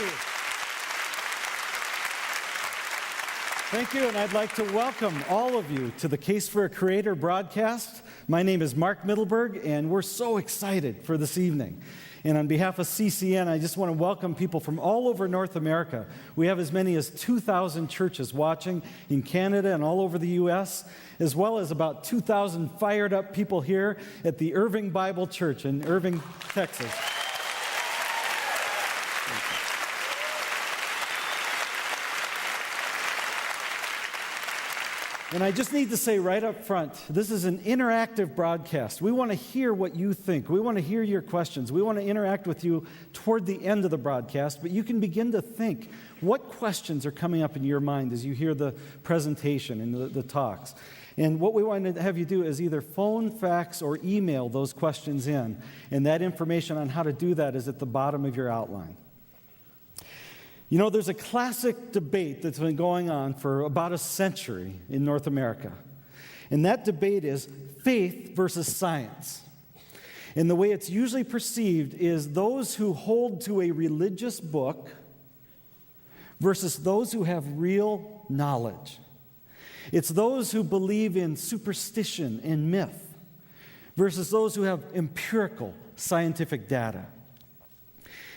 you. Thank you, and I'd like to welcome all of you to the Case for a Creator broadcast. My name is Mark Middleberg, and we're so excited for this evening. And on behalf of CCN, I just want to welcome people from all over North America. We have as many as 2,000 churches watching in Canada and all over the U.S., as well as about 2,000 fired up people here at the Irving Bible Church in Irving, Texas. And I just need to say right up front, this is an interactive broadcast. We want to hear what you think. We want to hear your questions. We want to interact with you toward the end of the broadcast, but you can begin to think what questions are coming up in your mind as you hear the presentation and the talks. And what we want to have you do is either phone, fax, or email those questions in. And that information on how to do that is at the bottom of your outline. You know, there's a classic debate that's been going on for about a century in North America. And that debate is faith versus science. And the way it's usually perceived is those who hold to a religious book versus those who have real knowledge. It's those who believe in superstition and myth versus those who have empirical scientific data.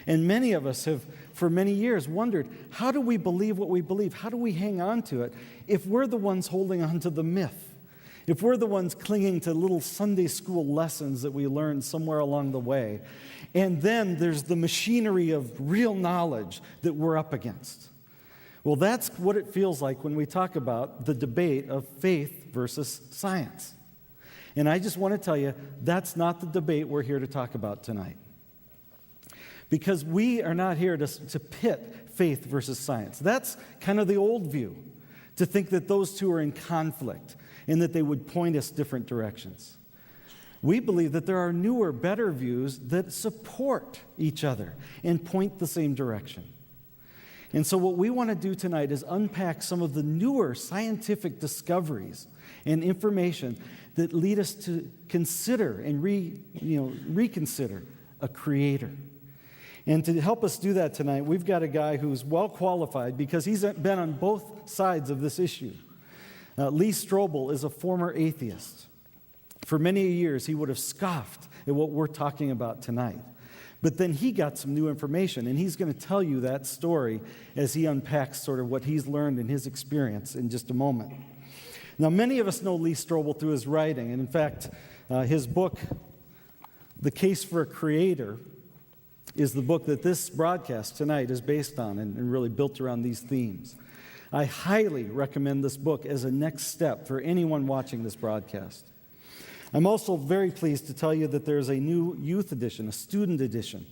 And many of us have, for many years, wondered, how do we believe what we believe? How do we hang on to it if we're the ones holding on to the myth? If we're the ones clinging to little Sunday school lessons that we learned somewhere along the way? And then there's the machinery of real knowledge that we're up against. Well, that's what it feels like when we talk about the debate of faith versus science. And I just want to tell you, that's not the debate we're here to talk about tonight. Because we are not here to pit faith versus science. That's kind of the old view, to think that those two are in conflict and that they would point us different directions. We believe that there are newer, better views that support each other and point the same direction. And so what we want to do tonight is unpack some of the newer scientific discoveries and information that lead us to consider and reconsider a creator. And to help us do that tonight, we've got a guy who's well qualified because he's been on both sides of this issue. Lee Strobel is a former atheist. For many years, he would have scoffed at what we're talking about tonight. But then he got some new information, and he's going to tell you that story as he unpacks sort of what he's learned in his experience in just a moment. Now, many of us know Lee Strobel through his writing, and in fact, his book, The Case for a Creator, is the book that this broadcast tonight is based on and really built around these themes. I highly recommend this book as a next step for anyone watching this broadcast. I'm also very pleased to tell you that there's a new youth edition, a student edition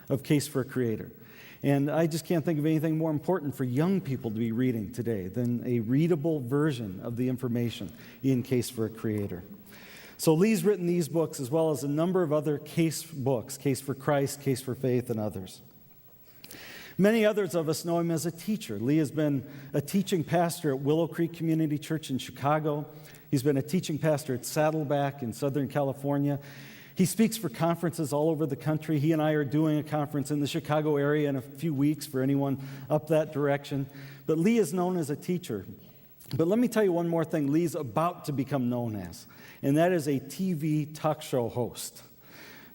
of Case for a Creator. And I just can't think of anything more important for young people to be reading today than a readable version of the information in Case for a Creator. So Lee's written these books as well as a number of other case books, Case for Christ, Case for Faith, and others. Many others of us know him as a teacher. Lee has been a teaching pastor at Willow Creek Community Church in Chicago. He's been a teaching pastor at Saddleback in Southern California. He speaks for conferences all over the country. He and I are doing a conference in the Chicago area in a few weeks for anyone up that direction. But Lee is known as a teacher. But let me tell you one more thing Lee's about to become known as, and that is a TV talk show host.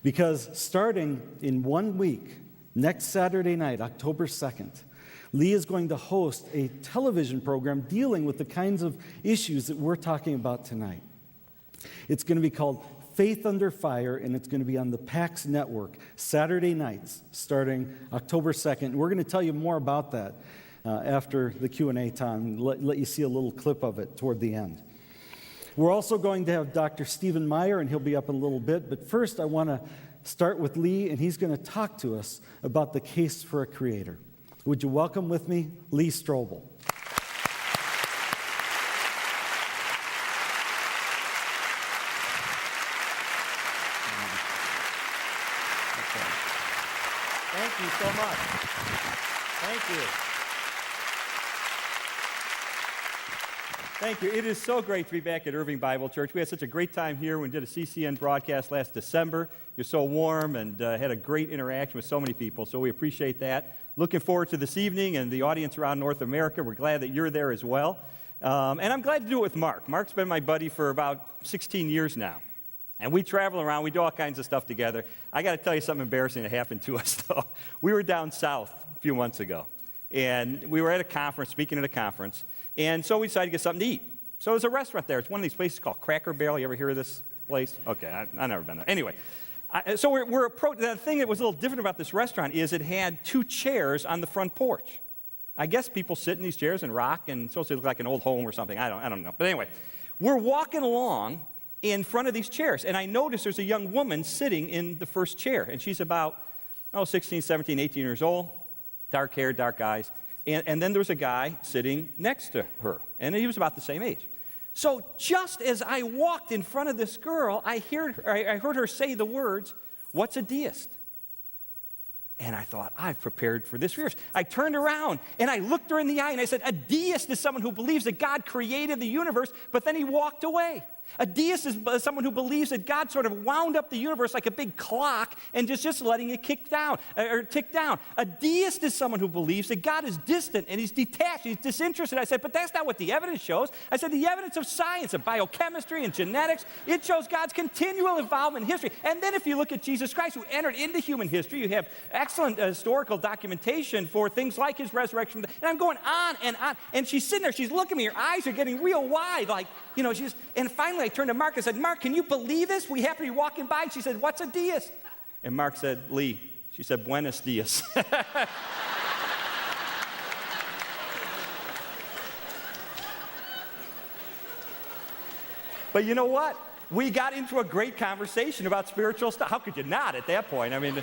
Because starting in 1 week, next Saturday night, October 2nd, Lee is going to host a television program dealing with the kinds of issues that we're talking about tonight. It's going to be called Faith Under Fire, and it's going to be on the PAX network Saturday nights starting October 2nd. We're going to tell you more about that after the Q&A time, let you see a little clip of it toward the end. We're also going to have Dr. Stephen Meyer, and he'll be up in a little bit. But first, I want to start with Lee, and he's going to talk to us about the Case for a Creator. Would you welcome with me Lee Strobel? Thank you so much. Thank you. Thank you. It is so great to be back at Irving Bible Church. We had such a great time here when we did a CCN broadcast last December. You're so warm and had a great interaction with so many people, so we appreciate that. looking forward to this evening, and the audience around North America. We're glad that you're there as well. And I'm glad to do it with Mark. Mark's been my buddy for about 16 years now. And we travel around. We do all kinds of stuff together. I got to tell you something embarrassing that happened to us, though. We were down south a few months ago, and we were at a conference, speaking at a conference, and so we decided to get something to eat. So there's a restaurant there. It's one of these places called Cracker Barrel. You ever hear of this place? Okay, I've never been there. Anyway, so we're approaching. The thing that was a little different about this restaurant is it had 2 chairs on the front porch. I guess people sit in these chairs and rock, and it's supposed to look like an old home or something. I don't know. But anyway, we're walking along in front of these chairs, and I notice there's a young woman sitting in the first chair, and she's about 16, 17, 18 years old, dark hair, dark eyes, and then there's a guy sitting next to her, and he was about the same age. So just as I walked in front of this girl, I heard her say the words, "What's a deist?" And I thought, I've prepared for this for years. I turned around and I looked her in the eye and I said, a deist is someone who believes that God created the universe, but then he walked away. A deist is someone who believes that God sort of wound up the universe like a big clock and just letting it tick down. A deist is someone who believes that God is distant and he's detached, he's disinterested. I said, but that's not what the evidence shows. I said, the evidence of science, of biochemistry and genetics, it shows God's continual involvement in history. And then if you look at Jesus Christ, who entered into human history, you have excellent historical documentation for things like his resurrection. And I'm going on and on. And she's sitting there, she's looking at me, her eyes are getting real wide, like, and finally I turned to Mark and said, Mark, can you believe this? We happened to be walking by, and she said, what's a deist? And Mark said, Lee, she said, buenos dias. But you know what? We got into a great conversation about spiritual stuff. How could you not at that point? I mean,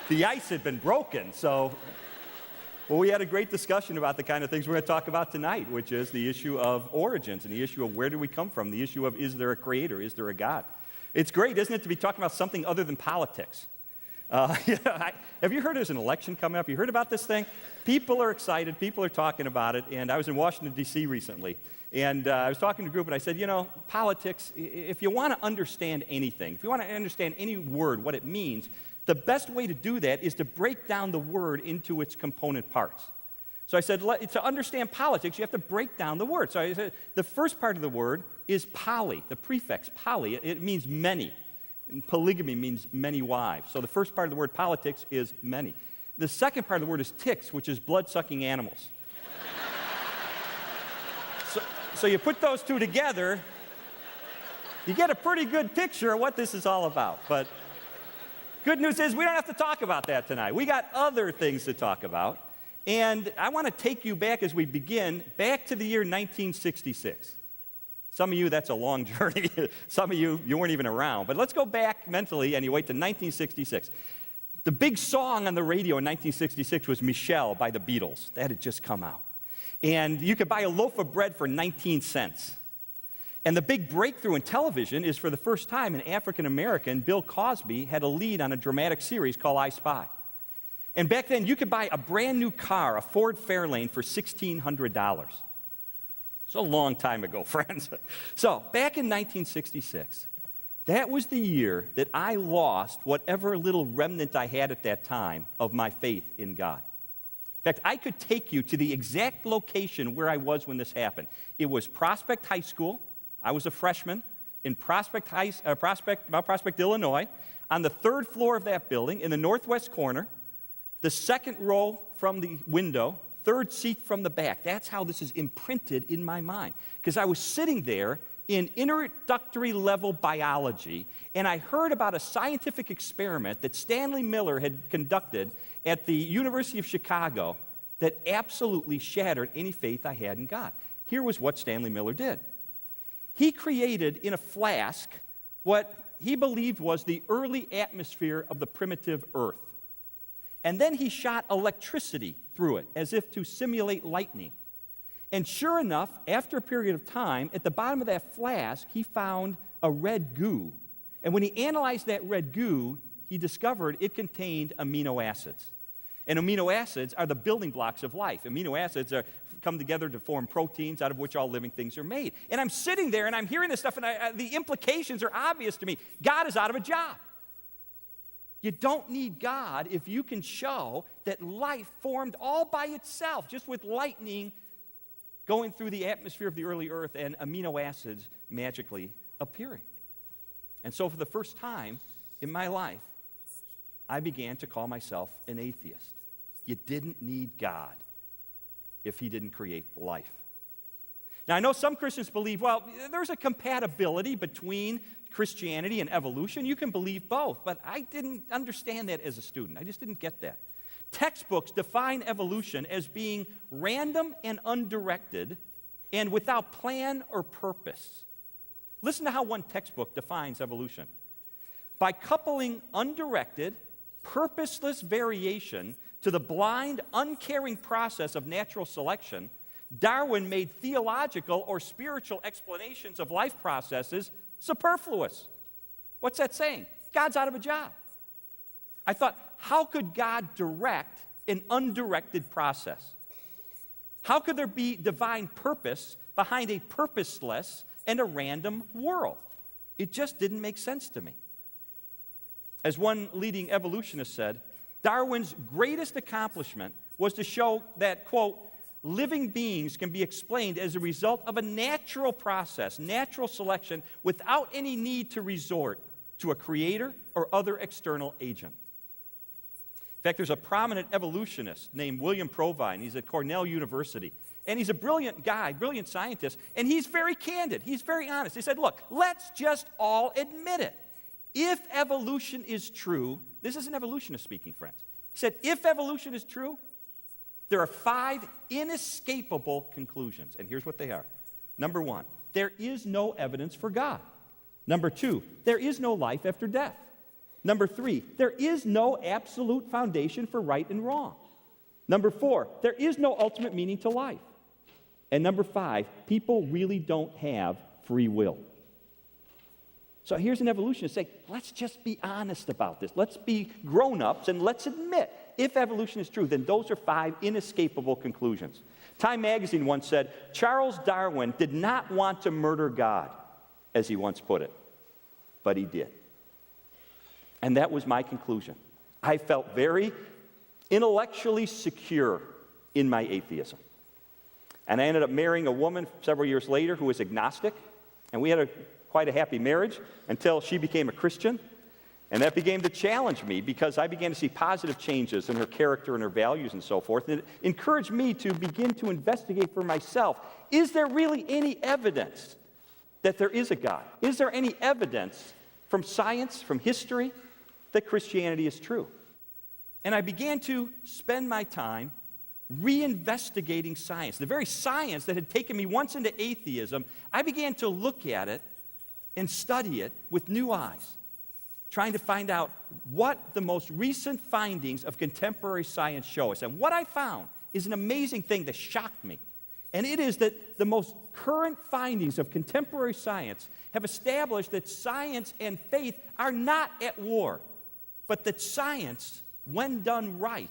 the ice had been broken, so... Well, we had a great discussion about the kind of things we're going to talk about tonight, which is the issue of origins and the issue of where do we come from, the issue of is there a creator, is there a God? It's great, isn't it, to be talking about something other than politics? Have you heard there's an election coming up? You heard about this thing? People are excited. People are talking about it. And I was in Washington, D.C. recently, and I was talking to a group, and I said, politics, if you want to understand anything, if you want to understand any word, what it means, the best way to do that is to break down the word into its component parts. So I said, to understand politics, you have to break down the word. So I said, the first part of the word is poly, the prefix poly. It means many. And polygamy means many wives. So the first part of the word politics is many. The second part of the word is ticks, which is blood-sucking animals. So you put those two together, you get a pretty good picture of what this is all about. But good news is we don't have to talk about that tonight. We got other things to talk about. And I want to take you back as we begin, back to the year 1966. Some of you, that's a long journey. Some of you weren't even around. But let's go back mentally anyway to 1966. The big song on the radio in 1966 was Michelle by the Beatles. That had just come out. And you could buy a loaf of bread for 19 cents. And the big breakthrough in television is for the first time an African-American, Bill Cosby, had a lead on a dramatic series called I Spy. And back then, you could buy a brand new car, a Ford Fairlane, for $1,600. It's a long time ago, friends. So, back in 1966, that was the year that I lost whatever little remnant I had at that time of my faith in God. In fact, I could take you to the exact location where I was when this happened. It was Prospect High School. I was a freshman in Prospect, Illinois, on the 3rd floor of that building, in the northwest corner, the 2nd row from the window, 3rd seat from the back. That's how this is imprinted in my mind. Because I was sitting there in introductory level biology, and I heard about a scientific experiment that Stanley Miller had conducted at the University of Chicago that absolutely shattered any faith I had in God. Here was what Stanley Miller did. He created in a flask what he believed was the early atmosphere of the primitive Earth. And then he shot electricity through it as if to simulate lightning. And sure enough, after a period of time, at the bottom of that flask, he found a red goo. And when he analyzed that red goo, he discovered it contained amino acids. And amino acids are the building blocks of life. Amino acids come together to form proteins out of which all living things are made. And I'm sitting there and I'm hearing this stuff, and the implications are obvious to me. God is out of a job. You don't need God if you can show that life formed all by itself, just with lightning going through the atmosphere of the early earth and amino acids magically appearing. And so for the first time in my life, I began to call myself an atheist. You didn't need God if he didn't create life. Now, I know some Christians believe, well, there's a compatibility between Christianity and evolution. You can believe both, but I didn't understand that as a student. I just didn't get that. Textbooks define evolution as being random and undirected and without plan or purpose. Listen to how one textbook defines evolution. By coupling undirected, purposeless variation to the blind, uncaring process of natural selection, Darwin made theological or spiritual explanations of life processes superfluous. What's that saying? God's out of a job. I thought, how could God direct an undirected process? How could there be divine purpose behind a purposeless and a random world? It just didn't make sense to me. As one leading evolutionist said, Darwin's greatest accomplishment was to show that, quote, living beings can be explained as a result of a natural process, natural selection, without any need to resort to a creator or other external agent. In fact, there's a prominent evolutionist named William Provine. He's at Cornell University. And he's a brilliant guy, brilliant scientist, and he's very candid. He's very honest. He said, look, let's just all admit it. If evolution is true, this is an evolutionist speaking, friends. He said, if evolution is true, there are 5 inescapable conclusions, and here's what they are. Number 1, there is no evidence for God. Number 2, there is no life after death. Number 3, there is no absolute foundation for right and wrong. Number 4, there is no ultimate meaning to life. And number 5, people really don't have free will. So here's an evolutionist saying, let's just be honest about this. Let's be grown-ups and let's admit, if evolution is true, then those are 5 inescapable conclusions. Time magazine once said, Charles Darwin did not want to murder God, as he once put it, but he did. And that was my conclusion. I felt very intellectually secure in my atheism. And I ended up marrying a woman several years later who was agnostic, and we had quite a happy marriage until she became a Christian. And that began to challenge me because I began to see positive changes in her character and her values and so forth. And it encouraged me to begin to investigate for myself, is there really any evidence that there is a God? Is there any evidence from science, from history, that Christianity is true? And I began to spend my time reinvestigating science. The very science that had taken me once into atheism, I began to look at it and study it with new eyes, trying to find out what the most recent findings of contemporary science show us. And what I found is an amazing thing that shocked me. And it is that the most current findings of contemporary science have established that science and faith are not at war, but that science, when done right,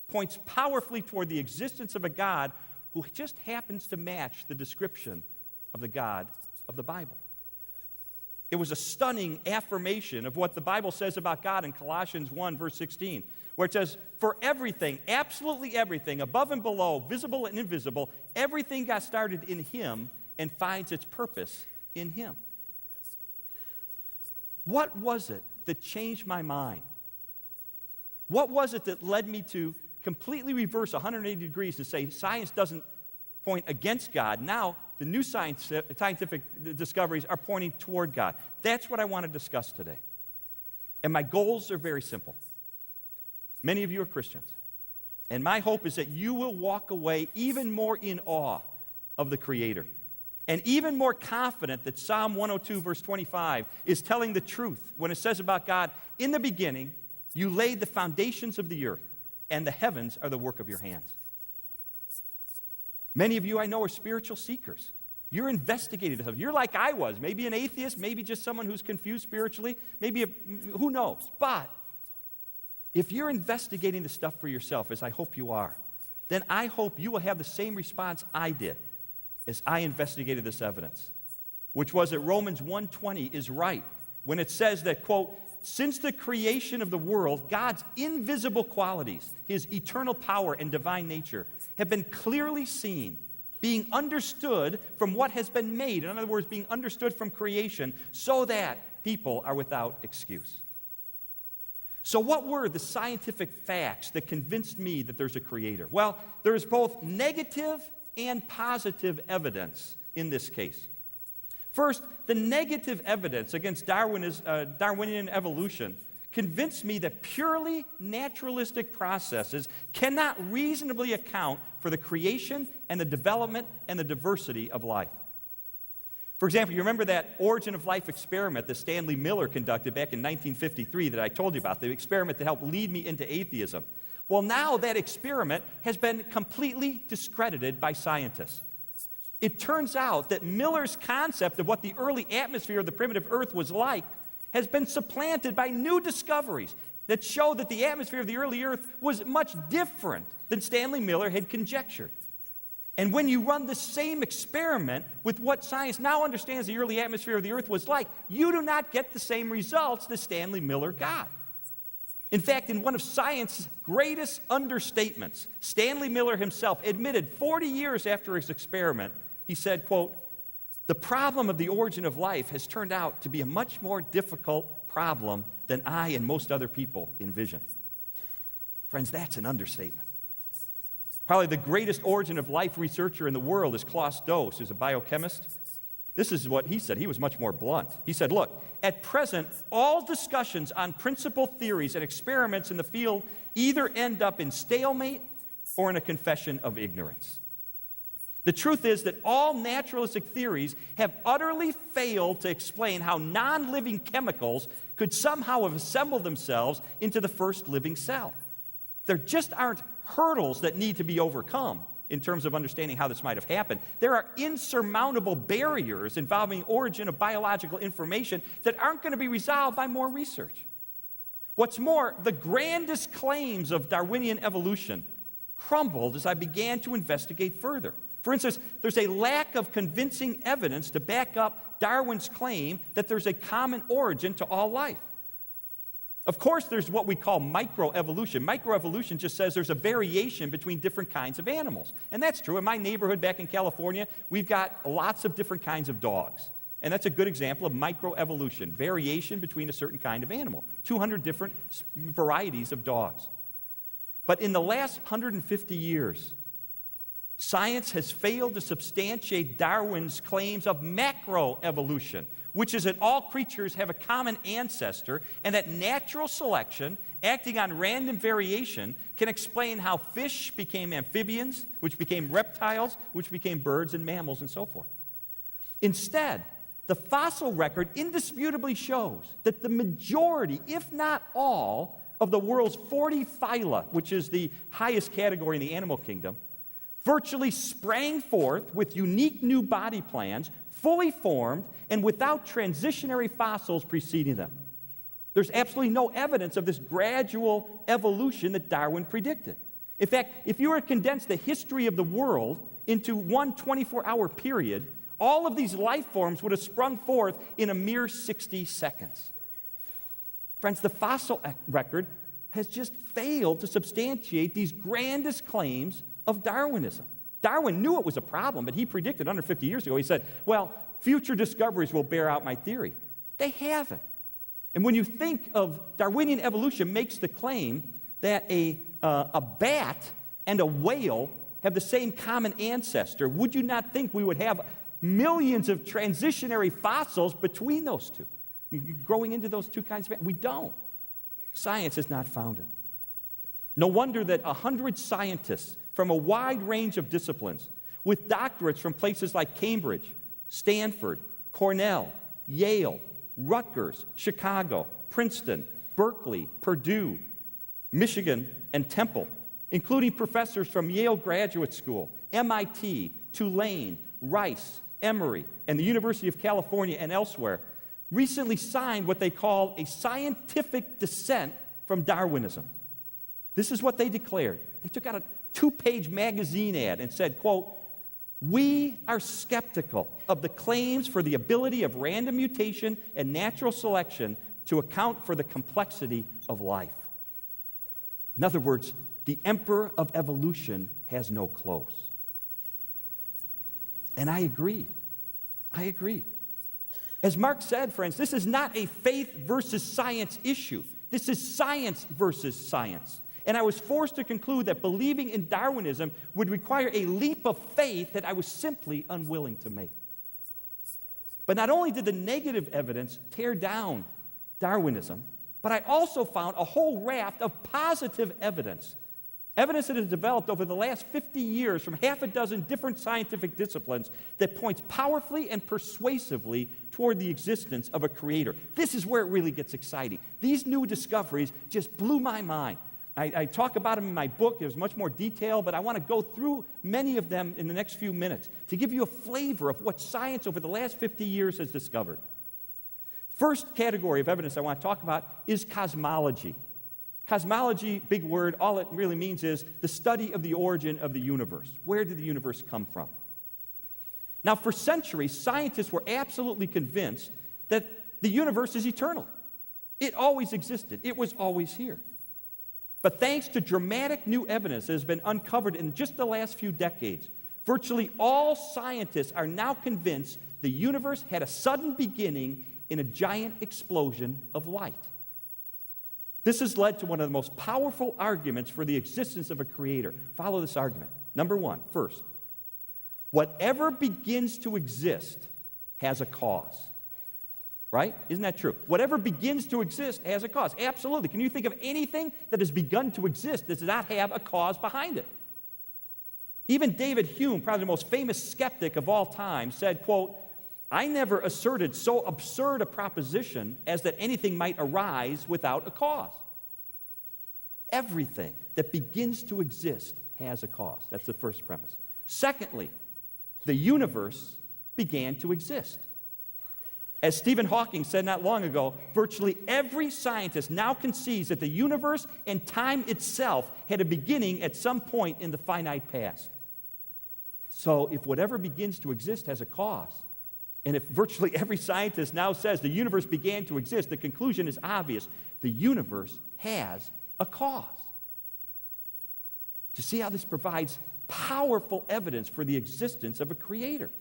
points powerfully toward the existence of a God who just happens to match the description of the God of the Bible. It was a stunning affirmation of what the Bible says about God in Colossians 1, verse 16, where it says, for everything, absolutely everything, above and below, visible and invisible, everything got started in Him and finds its purpose in Him. What was it that changed my mind? What was it that led me to completely reverse 180 degrees and say science doesn't point against God? Now, the new scientific discoveries are pointing toward God. That's what I want to discuss today. And my goals are very simple. Many of you are Christians. And my hope is that you will walk away even more in awe of the Creator and even more confident that Psalm 102, verse 25, is telling the truth when it says about God, in the beginning, you laid the foundations of the earth, and the heavens are the work of your hands. Many of you I know are spiritual seekers. You're investigating this. You're like I was, maybe an atheist, maybe just someone who's confused spiritually, who knows. But if you're investigating the stuff for yourself, as I hope you are, then I hope you will have the same response I did as I investigated this evidence, which was that Romans 1:20 is right when it says that, quote, since the creation of the world, God's invisible qualities, his eternal power and divine nature, have been clearly seen, being understood from what has been made. In other words, being understood from creation, so that people are without excuse. So what were the scientific facts that convinced me that there's a creator? Well, there is both negative and positive evidence in this case. First, the negative evidence against Darwinian evolution convinced me that purely naturalistic processes cannot reasonably account for the creation and the development and the diversity of life. For example, you remember that origin of life experiment that Stanley Miller conducted back in 1953 that I told you about, the experiment that helped lead me into atheism? Well, now that experiment has been completely discredited by scientists. It turns out that Miller's concept of what the early atmosphere of the primitive Earth was like has been supplanted by new discoveries that show that the atmosphere of the early Earth was much different than Stanley Miller had conjectured. And when you run the same experiment with what science now understands the early atmosphere of the Earth was like, you do not get the same results that Stanley Miller got. In fact, in one of science's greatest understatements, Stanley Miller himself admitted 40 years after his experiment, he said, quote, "The problem of the origin of life has turned out to be a much more difficult problem than I and most other people envisioned." Friends, that's an understatement. Probably the greatest origin of life researcher in the world is Klaus Doss, who's a biochemist. This is what he said. He was much more blunt. He said, look, at present, all discussions on principal theories and experiments in the field either end up in stalemate or in a confession of ignorance. The truth is that all naturalistic theories have utterly failed to explain how non-living chemicals could somehow have assembled themselves into the first living cell. There just aren't hurdles that need to be overcome in terms of understanding how this might have happened. There are insurmountable barriers involving origin of biological information that aren't going to be resolved by more research. What's more, the grandest claims of Darwinian evolution crumbled as I began to investigate further. For instance, there's a lack of convincing evidence to back up Darwin's claim that there's a common origin to all life. Of course, there's what we call microevolution. Microevolution just says there's a variation between different kinds of animals. And that's true. In my neighborhood back in California, we've got lots of different kinds of dogs. And that's a good example of microevolution, variation between a certain kind of animal. 200 different varieties of dogs. But in the last 150 years, science has failed to substantiate Darwin's claims of macroevolution, which is that all creatures have a common ancestor and that natural selection, acting on random variation, can explain how fish became amphibians, which became reptiles, which became birds and mammals and so forth. Instead, the fossil record indisputably shows that the majority, if not all, of the world's 40 phyla, which is the highest category in the animal kingdom, virtually sprang forth with unique new body plans, fully formed, and without transitionary fossils preceding them. There's absolutely no evidence of this gradual evolution that Darwin predicted. In fact, if you were to condense the history of the world into one 24-hour period, all of these life forms would have sprung forth in a mere 60 seconds. Friends, the fossil record has just failed to substantiate these grandest claims of Darwinism. Darwin knew it was a problem, but he predicted 150 years ago, he said, well, future discoveries will bear out my theory. They haven't. And when you think of Darwinian evolution makes the claim that a bat and a whale have the same common ancestor, would you not think we would have millions of transitionary fossils between those two, growing into those two kinds of... We don't. Science has not found it. No wonder that 100 scientists from a wide range of disciplines, with doctorates from places like Cambridge, Stanford, Cornell, Yale, Rutgers, Chicago, Princeton, Berkeley, Purdue, Michigan, and Temple, including professors from Yale Graduate School, MIT, Tulane, Rice, Emory, and the University of California and elsewhere, recently signed what they call a scientific dissent from Darwinism. This is what they declared. They took out a 2-page magazine ad and said, quote, "We are skeptical of the claims for the ability of random mutation and natural selection to account for the complexity of life. In other words, the emperor of evolution has no clothes. And I agree. I agree. As Mark said, friends, this is not a faith versus science issue. This is science versus science. And I was forced to conclude that believing in Darwinism would require a leap of faith that I was simply unwilling to make. But not only did the negative evidence tear down Darwinism, but I also found a whole raft of positive evidence. Evidence that has developed over the last 50 years from half a dozen different scientific disciplines that points powerfully and persuasively toward the existence of a creator. This is where it really gets exciting. These new discoveries just blew my mind. I talk about them in my book. There's much more detail, but I want to go through many of them in the next few minutes to give you a flavor of what science over the last 50 years has discovered. First category of evidence I want to talk about is cosmology. Cosmology, big word, all it really means is the study of the origin of the universe. Where did the universe come from? Now, for centuries, scientists were absolutely convinced that the universe is eternal. It always existed. It was always here. But thanks to dramatic new evidence that has been uncovered in just the last few decades, virtually all scientists are now convinced the universe had a sudden beginning in a giant explosion of light. This has led to one of the most powerful arguments for the existence of a creator. Follow this argument. Number one, first, whatever begins to exist has a cause. Right? Isn't that true? Whatever begins to exist has a cause. Absolutely. Can you think of anything that has begun to exist that does not have a cause behind it? Even David Hume, probably the most famous skeptic of all time, said, quote, "I never asserted so absurd a proposition as that anything might arise without a cause." Everything that begins to exist has a cause. That's the first premise. Secondly, the universe began to exist. As Stephen Hawking said not long ago, virtually every scientist now concedes that the universe and time itself had a beginning at some point in the finite past. So if whatever begins to exist has a cause, and if virtually every scientist now says the universe began to exist, the conclusion is obvious. The universe has a cause. Do you see how this provides powerful evidence for the existence of a creator?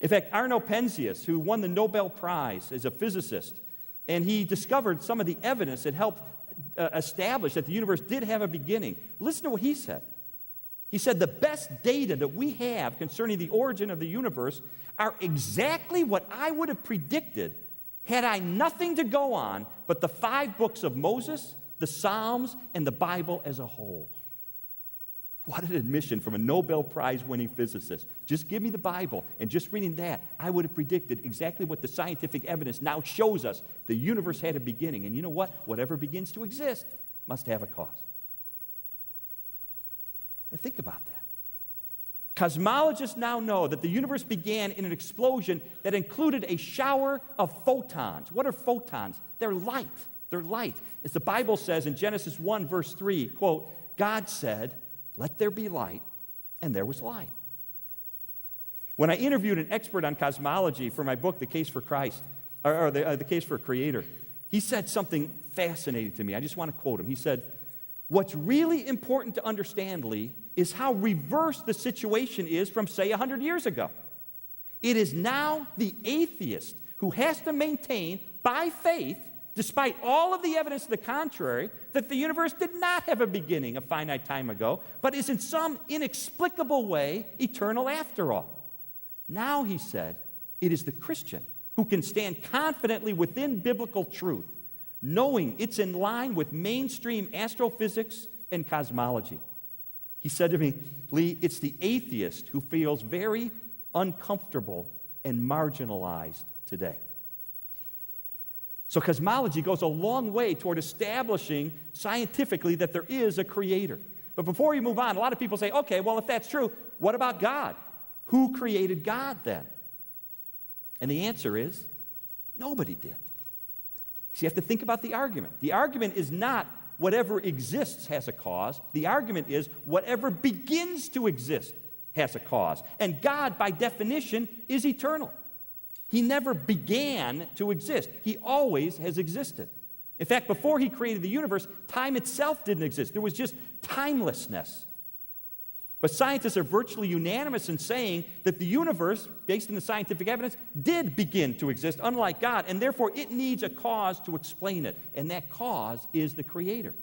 In fact, Arno Penzias, who won the Nobel Prize as a physicist, and he discovered some of the evidence that helped establish that the universe did have a beginning. Listen to what he said. He said, "The best data that we have concerning the origin of the universe are exactly what I would have predicted had I nothing to go on but the 5 books of Moses, the Psalms, and the Bible as a whole." What an admission from a Nobel Prize-winning physicist. Just give me the Bible, and just reading that, I would have predicted exactly what the scientific evidence now shows us. The universe had a beginning, and you know what? Whatever begins to exist must have a cause. Now think about that. Cosmologists now know that the universe began in an explosion that included a shower of photons. What are photons? They're light. They're light. As the Bible says in Genesis 1, verse 3, quote, "God said, 'Let there be light,' and there was light." When I interviewed an expert on cosmology for my book, The Case for Christ, or the Case for a Creator, he said something fascinating to me. I just want to quote him. He said, "What's really important to understand, Lee, is how reversed the situation is from, say, 100 years ago. It is now the atheist who has to maintain, by faith, despite all of the evidence to the contrary, that the universe did not have a beginning a finite time ago, but is in some inexplicable way eternal after all. Now," he said, "it is the Christian who can stand confidently within biblical truth, knowing it's in line with mainstream astrophysics and cosmology." He said to me, "Lee, it's the atheist who feels very uncomfortable and marginalized today." So cosmology goes a long way toward establishing scientifically that there is a creator. But before we move on, a lot of people say, okay, well, if that's true, what about God? Who created God then? And the answer is, nobody did. So you have to think about the argument. The argument is not whatever exists has a cause. The argument is whatever begins to exist has a cause. And God, by definition, is eternal. He never began to exist. He always has existed. In fact, before he created the universe, time itself didn't exist. There was just timelessness. But scientists are virtually unanimous in saying that the universe, based on the scientific evidence, did begin to exist, unlike God, and therefore it needs a cause to explain it, and that cause is the Creator.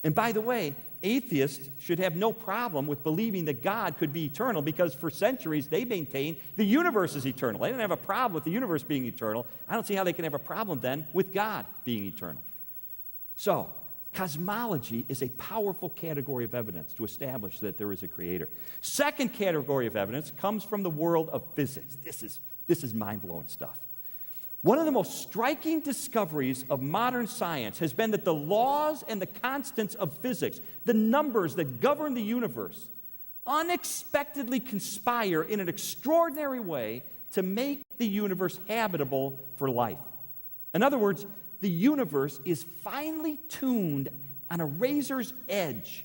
And by the way, atheists should have no problem with believing that God could be eternal, because for centuries they maintained the universe is eternal. They didn't have a problem with the universe being eternal. I don't see how they can have a problem then with God being eternal. So, cosmology is a powerful category of evidence to establish that there is a creator. Second category of evidence comes from the world of physics. This is mind-blowing stuff. One of the most striking discoveries of modern science has been that the laws and the constants of physics, the numbers that govern the universe, unexpectedly conspire in an extraordinary way to make the universe habitable for life. In other words, the universe is finely tuned on a razor's edge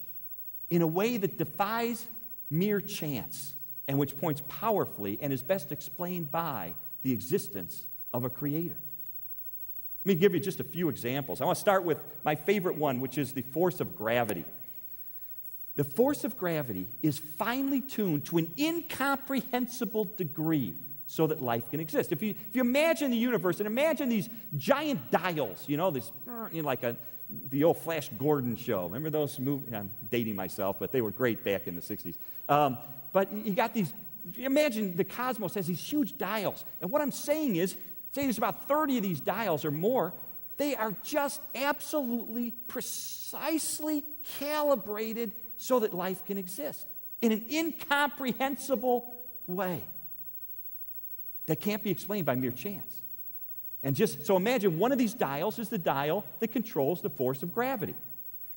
in a way that defies mere chance, and which points powerfully and is best explained by the existence of a creator. Let me give you just a few examples. I want to start with my favorite one, which is the force of gravity. The force of gravity is finely tuned to an incomprehensible degree so that life can exist. If you imagine the universe and imagine these giant dials, like the old Flash Gordon show. Remember those movies? I'm dating myself, but they were great back in the 60s. But you got these, imagine the cosmos has these huge dials. And what I'm saying is, say there's about 30 of these dials or more, they are just absolutely precisely calibrated so that life can exist in an incomprehensible way that can't be explained by mere chance. And so imagine one of these dials is the dial that controls the force of gravity.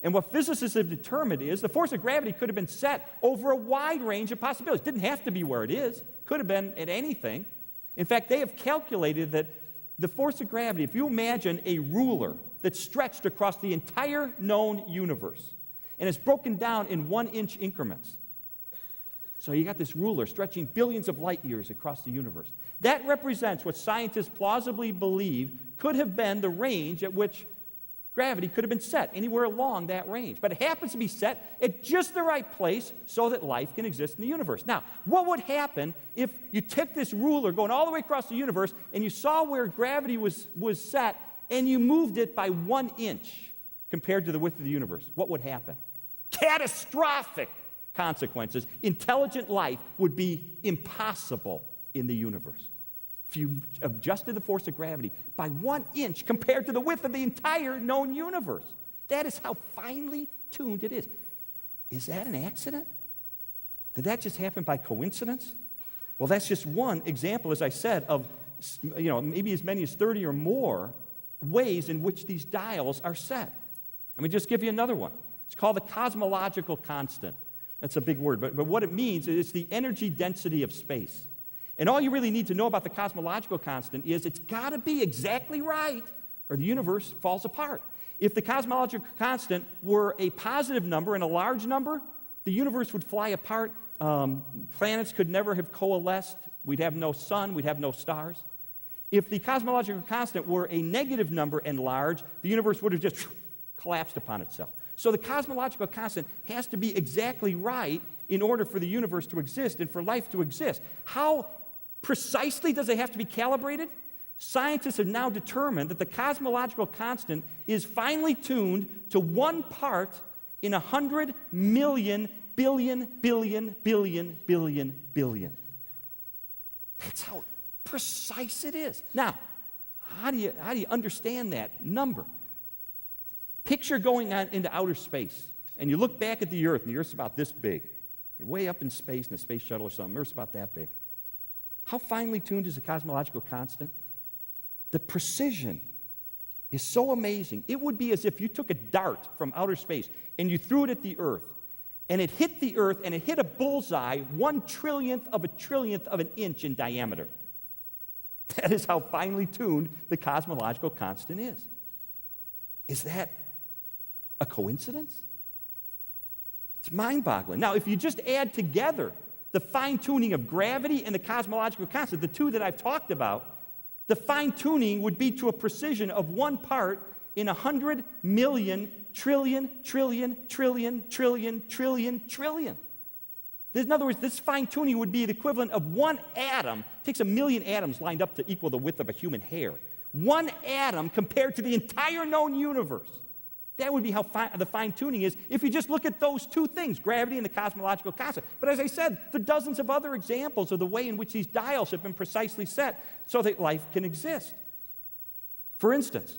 And what physicists have determined is the force of gravity could have been set over a wide range of possibilities. It didn't have to be where it is. Could have been at anything. In fact, they have calculated that the force of gravity, if you imagine a ruler that's stretched across the entire known universe and is broken down in 1-inch increments. So you got this ruler stretching billions of light years across the universe. That represents what scientists plausibly believe could have been the range at which gravity could have been set, anywhere along that range. But it happens to be set at just the right place so that life can exist in the universe. Now, what would happen if you took this ruler going all the way across the universe and you saw where gravity was set and you moved it by 1 inch compared to the width of the universe? What would happen? Catastrophic consequences. Intelligent life would be impossible in the universe. If you adjusted the force of gravity by 1 inch compared to the width of the entire known universe. That is how finely tuned it is. Is that an accident? Did that just happen by coincidence? Well, that's just one example, as I said, of maybe as many as 30 or more ways in which these dials are set. Let me just give you another one. It's called the cosmological constant. That's a big word, but what it means is it's the energy density of space. And all you really need to know about the cosmological constant is it's got to be exactly right or the universe falls apart. If the cosmological constant were a positive number and a large number, the universe would fly apart. Planets could never have coalesced. We'd have no sun. We'd have no stars. If the cosmological constant were a negative number and large, the universe would have just collapsed upon itself. So the cosmological constant has to be exactly right in order for the universe to exist and for life to exist. How precisely does it have to be calibrated? Scientists have now determined that the cosmological constant is finely tuned to 1 part in 100 million billion billion billion billion billion. That's how precise it is. Now, how do you understand that number? Picture going on into outer space, and you look back at the Earth, and the Earth's about this big. You're way up in space in a space shuttle or something. The Earth's about that big. How finely tuned is the cosmological constant? The precision is so amazing. It would be as if you took a dart from outer space and you threw it at the Earth, and it hit the Earth, and it hit a bullseye 1/trillionth of a trillionth of an inch in diameter. That is how finely tuned the cosmological constant is. Is that a coincidence? It's mind-boggling. Now, if you just add together the fine-tuning of gravity and the cosmological constant, the two that I've talked about, the fine-tuning would be to a precision of 1 part in 100 million trillion. In other words, this fine-tuning would be the equivalent of one atom. It takes 1 million atoms lined up to equal the width of a human hair. One atom compared to the entire known universe. That would be how the fine-tuning is if you just look at those two things, gravity and the cosmological constant. But as I said, there are dozens of other examples of the way in which these dials have been precisely set so that life can exist. For instance,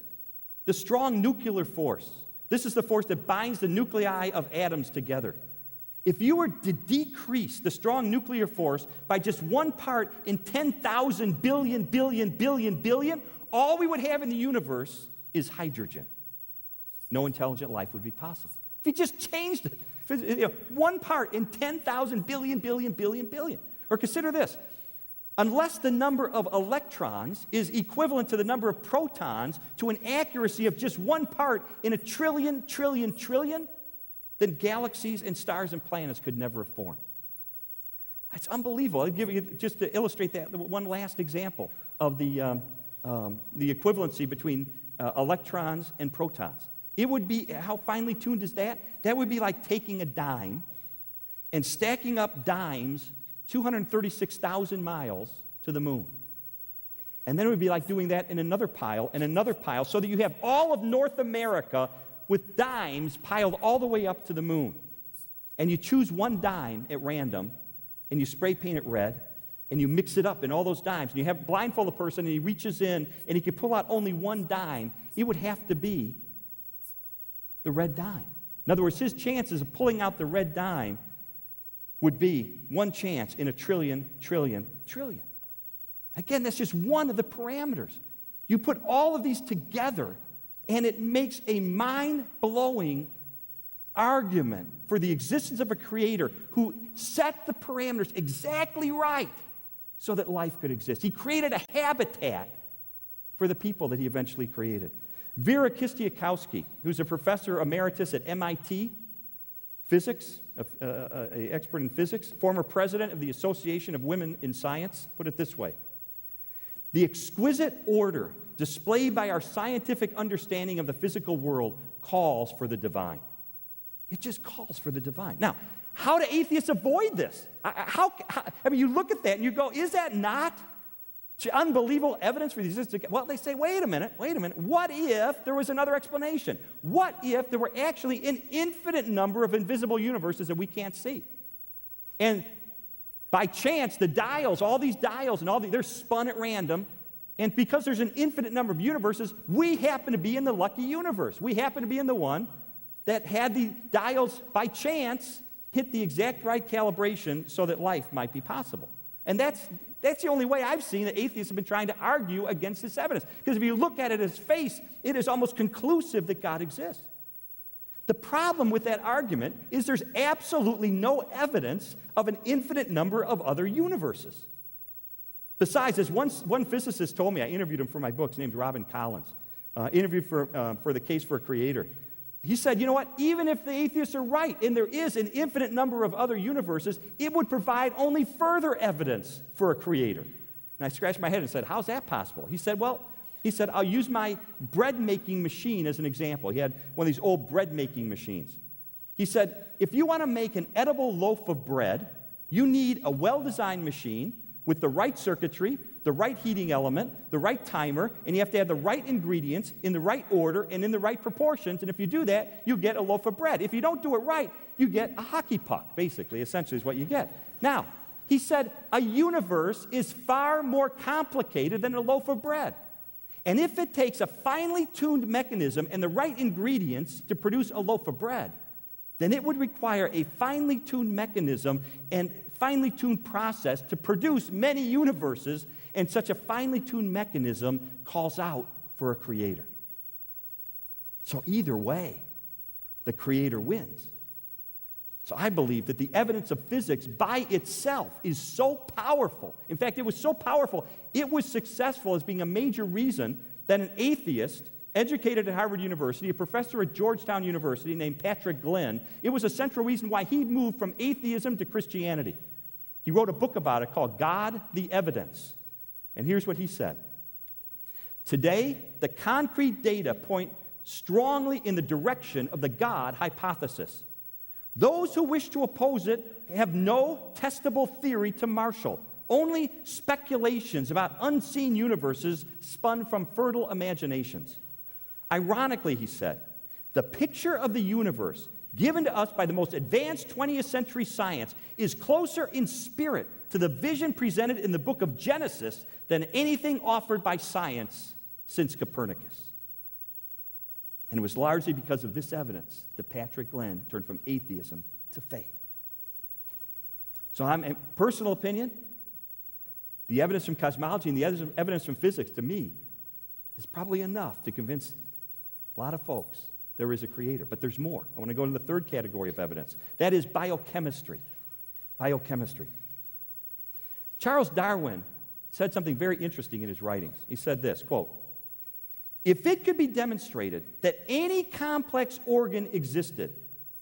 the strong nuclear force. This is the force that binds the nuclei of atoms together. If you were to decrease the strong nuclear force by just 1 part in 10,000 billion, all we would have in the universe is hydrogen. No intelligent life would be possible. If you just changed it, 1 part in 10,000 billion. Or consider this. Unless the number of electrons is equivalent to the number of protons to an accuracy of just 1 part in a trillion, then galaxies and stars and planets could never have formed. It's unbelievable. I'll give you, just to illustrate that, one last example of the equivalency between electrons and protons. It would be, how finely tuned is that? That would be like taking a dime and stacking up dimes 236,000 miles to the moon. And then it would be like doing that in another pile and another pile, so that you have all of North America with dimes piled all the way up to the moon. And you choose one dime at random, and you spray paint it red, and you mix it up in all those dimes. And you have blindfold a person, and he reaches in, and he can pull out only one dime. It would have to be the red dime. In other words, his chances of pulling out the red dime would be 1 chance in a trillion. Again, that's just one of the parameters. You put all of these together, and it makes a mind-blowing argument for the existence of a creator who set the parameters exactly right so that life could exist. He created a habitat for the people that he eventually created. Vera Kistiakowsky, who's a professor emeritus at MIT, physics, an expert in physics, former president of the Association of Women in Science, put it this way: the exquisite order displayed by our scientific understanding of the physical world calls for the divine. It just calls for the divine. Now, how do atheists avoid this? I mean, you look at that and you go, is that not unbelievable evidence for the existence? Well, they say, wait a minute. What if there was another explanation? What if there were actually an infinite number of invisible universes that we can't see? And by chance, the dials, all these dials, they're spun at random. And because there's an infinite number of universes, we happen to be in the lucky universe. We happen to be in the one that had the dials, by chance, hit the exact right calibration so that life might be possible. And that's the only way I've seen that atheists have been trying to argue against this evidence. Because if you look at it as face, it is almost conclusive that God exists. The problem with that argument is there's absolutely no evidence of an infinite number of other universes. Besides, as one physicist told me, I interviewed him for my books, named Robin Collins, interviewed for the Case for a Creator. He said, you know what, even if the atheists are right and there is an infinite number of other universes, it would provide only further evidence for a creator. And I scratched my head and said, how's that possible? He said, I'll use my bread-making machine as an example. He had one of these old bread-making machines. He said, if you want to make an edible loaf of bread, you need a well-designed machine with the right circuitry, the right heating element, the right timer, and you have to have the right ingredients in the right order and in the right proportions. And if you do that, you get a loaf of bread. If you don't do it right, you get a hockey puck, basically, essentially is what you get. Now, he said, a universe is far more complicated than a loaf of bread. And if it takes a finely tuned mechanism and the right ingredients to produce a loaf of bread, then it would require a finely tuned mechanism and finely tuned process to produce many universes, and such a finely tuned mechanism calls out for a creator. So either way, the creator wins. So I believe that the evidence of physics by itself is so powerful. In fact, it was so powerful, it was successful as being a major reason that an atheist, educated at Harvard University, a professor at Georgetown University named Patrick Glenn, it was a central reason why he moved from atheism to Christianity. He wrote a book about it called God, the Evidence. And here's what he said. Today, the concrete data point strongly in the direction of the God hypothesis. Those who wish to oppose it have no testable theory to marshal, only speculations about unseen universes spun from fertile imaginations. Ironically, he said, the picture of the universe given to us by the most advanced 20th century science is closer in spirit to the vision presented in the book of Genesis than anything offered by science since Copernicus. And it was largely because of this evidence that Patrick Glenn turned from atheism to faith. So, in personal opinion, the evidence from cosmology and the evidence from physics, to me, is probably enough to convince a lot of folks there is a creator. But there's more. I want to go to the third category of evidence. That is biochemistry. Biochemistry. Charles Darwin said something very interesting in his writings. He said this, quote, "If it could be demonstrated that any complex organ existed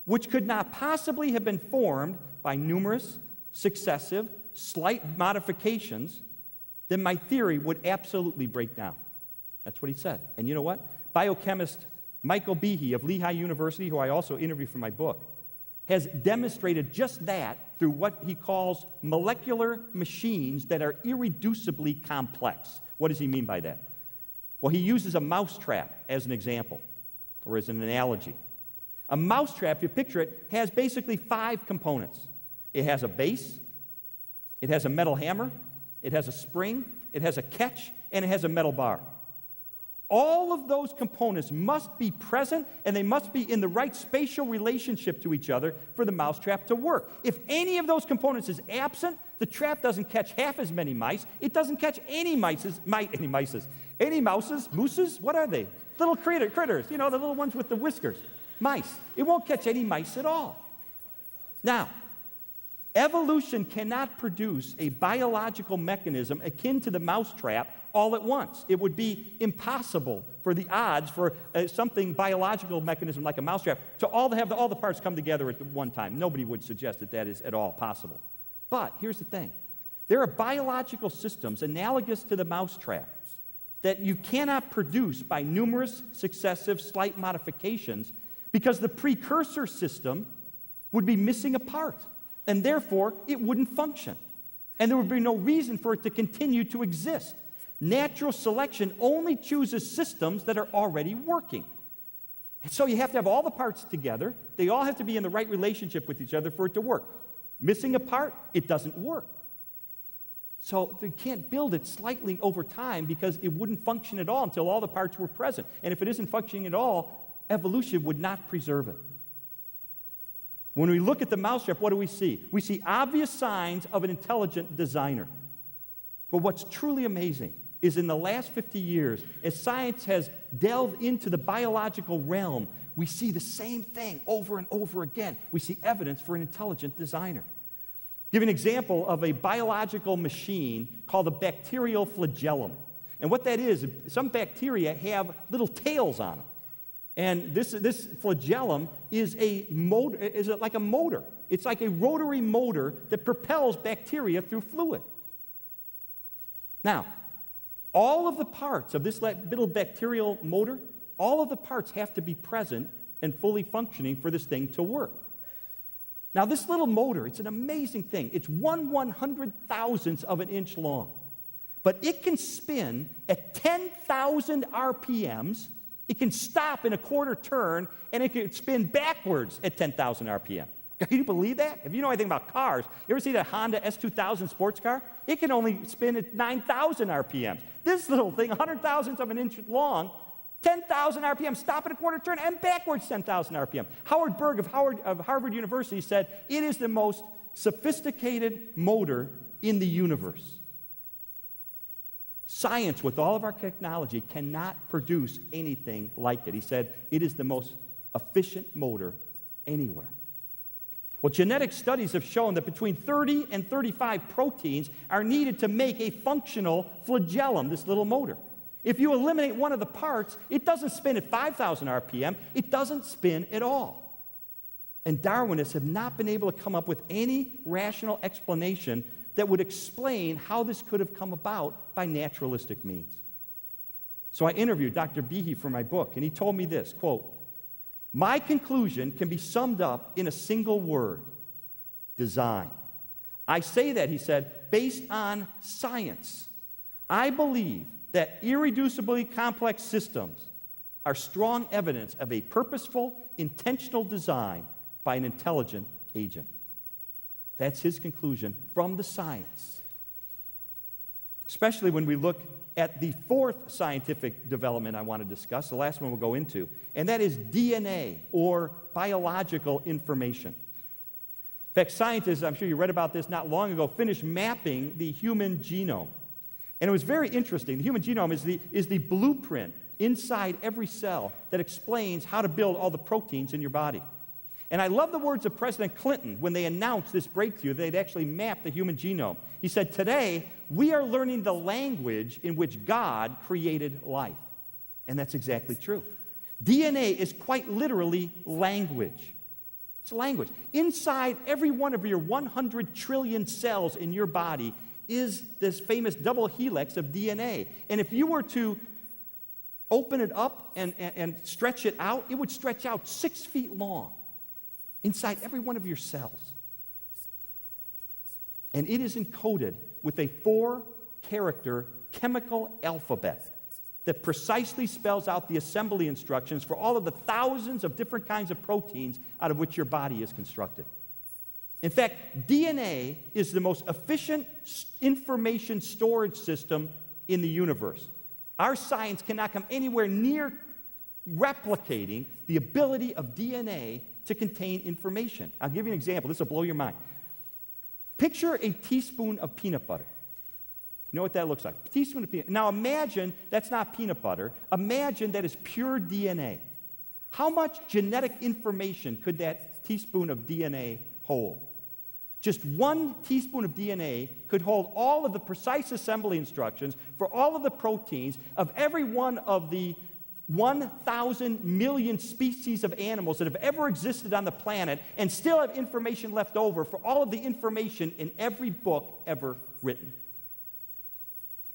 which could not possibly have been formed by numerous, successive, slight modifications, then my theory would absolutely break down." That's what he said. And you know what? Biochemist Michael Behe of Lehigh University, who I also interviewed for my book, has demonstrated just that through what he calls molecular machines that are irreducibly complex. What does he mean by that? Well, he uses a mousetrap as an example, or as an analogy. A mousetrap, if you picture it, has basically 5 components. It has a base, it has a metal hammer, it has a spring, it has a catch, and it has a metal bar. All of those components must be present, and they must be in the right spatial relationship to each other for the mousetrap to work. If any of those components is absent, the trap doesn't catch half as many mice. It doesn't catch any mouses, mooses, what are they? Little critters, the little ones with the whiskers. Mice. It won't catch any mice at all. Now, evolution cannot produce a biological mechanism akin to the mousetrap all at once. It would be impossible for the odds for something biological mechanism like a mousetrap to have all the parts come together at one time. Nobody would suggest that is at all possible. But here's the thing. There are biological systems analogous to the mousetrap that you cannot produce by numerous successive slight modifications because the precursor system would be missing a part, and therefore it wouldn't function. And there would be no reason for it to continue to exist. Natural selection only chooses systems that are already working. And so you have to have all the parts together. They all have to be in the right relationship with each other for it to work. Missing a part, it doesn't work. So you can't build it slightly over time because it wouldn't function at all until all the parts were present. And if it isn't functioning at all, evolution would not preserve it. When we look at the mousetrap, what do we see? We see obvious signs of an intelligent designer. But what's truly amazing is in the last 50 years, as science has delved into the biological realm, we see the same thing over and over again. We see evidence for an intelligent designer. Give an example of a biological machine called a bacterial flagellum. And what that is, some bacteria have little tails on them. And this flagellum is like a motor. It's like a rotary motor that propels bacteria through fluid. Now, all of the parts of this little bacterial motor, all of the parts have to be present and fully functioning for this thing to work. Now, this little motor, it's an amazing thing. It's 1/100,000th of an inch long. But it can spin at 10,000 RPMs. It can stop in a quarter turn, and it can spin backwards at 10,000 RPM. Can you believe that? If you know anything about cars, you ever see that Honda S2000 sports car? It can only spin at 9,000 RPMs. This little thing, 100,000th of an inch long, 10,000 RPM, stop at a quarter turn, and backwards 10,000 RPM. Howard Berg of Harvard University said, it is the most sophisticated motor in the universe. Science, with all of our technology, cannot produce anything like it. He said, it is the most efficient motor anywhere. Well, genetic studies have shown that between 30 and 35 proteins are needed to make a functional flagellum, this little motor. If you eliminate one of the parts, it doesn't spin at 5,000 RPM. It doesn't spin at all. And Darwinists have not been able to come up with any rational explanation that would explain how this could have come about by naturalistic means. So I interviewed Dr. Behe for my book, and he told me this, quote, "My conclusion can be summed up in a single word: design. I say that," he said, "based on science. I believe that irreducibly complex systems are strong evidence of a purposeful, intentional design by an intelligent agent." That's his conclusion from the science. Especially when we look at the fourth scientific development I want to discuss, the last one we'll go into, and that is DNA, or biological information. In fact, scientists, I'm sure you read about this not long ago, finished mapping the human genome. And it was very interesting. The human genome is the blueprint inside every cell that explains how to build all the proteins in your body. And I love the words of President Clinton when they announced this breakthrough. They'd actually mapped the human genome. He said, "Today, we are learning the language in which God created life." And that's exactly true. DNA is quite literally language. It's language. Inside every one of your 100 trillion cells in your body is this famous double helix of DNA. And if you were to open it up and stretch it out, it would stretch out 6 feet long inside every one of your cells. And it is encoded with a 4-character chemical alphabet that precisely spells out the assembly instructions for all of the thousands of different kinds of proteins out of which your body is constructed. In fact, DNA is the most efficient information storage system in the universe. Our science cannot come anywhere near replicating the ability of DNA to contain information. I'll give you an example. This will blow your mind. Picture a teaspoon of peanut butter. You know what that looks like? A teaspoon of peanut. Now imagine that's not peanut butter. Imagine that is pure DNA. How much genetic information could that teaspoon of DNA hold? Just 1 teaspoon of DNA could hold all of the precise assembly instructions for all of the proteins of every one of the 1,000 million species of animals that have ever existed on the planet, and still have information left over for all of the information in every book ever written.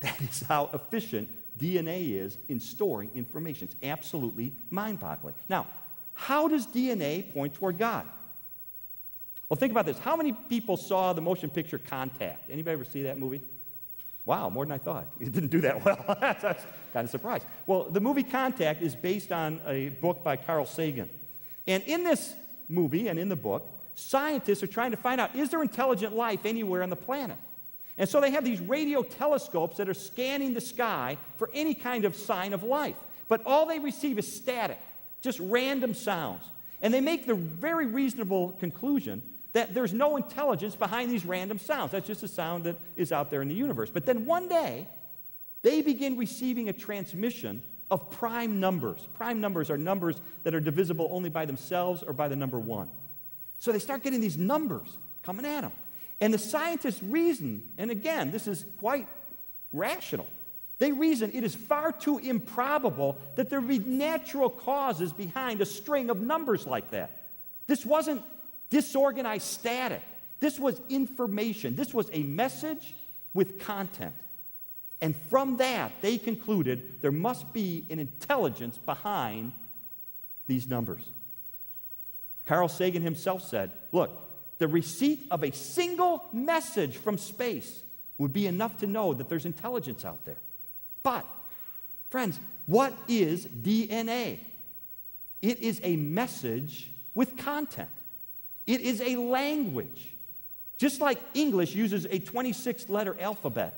That is how efficient DNA is in storing information. It's absolutely mind-boggling. Now, how does DNA point toward God? Well, think about this. How many people saw the motion picture Contact? Anybody ever see that movie? Wow, more than I thought. It didn't do that well. That's kind of surprised. Well, the movie Contact is based on a book by Carl Sagan. And in this movie and in the book, scientists are trying to find out, is there intelligent life anywhere on the planet? And so they have these radio telescopes that are scanning the sky for any kind of sign of life. But all they receive is static, just random sounds. And they make the very reasonable conclusion that there's no intelligence behind these random sounds. That's just a sound that is out there in the universe. But then one day, they begin receiving a transmission of prime numbers. Prime numbers are numbers that are divisible only by themselves or by the number 1. So they start getting these numbers coming at them. And the scientists reason, and again, this is quite rational, they reason it is far too improbable that there would be natural causes behind a string of numbers like that. This wasn't disorganized static. This was information. This was a message with content. And from that, they concluded there must be an intelligence behind these numbers. Carl Sagan himself said, look, the receipt of a single message from space would be enough to know that there's intelligence out there. But, friends, what is DNA? It is a message with content. It is a language. Just like English uses a 26-letter alphabet,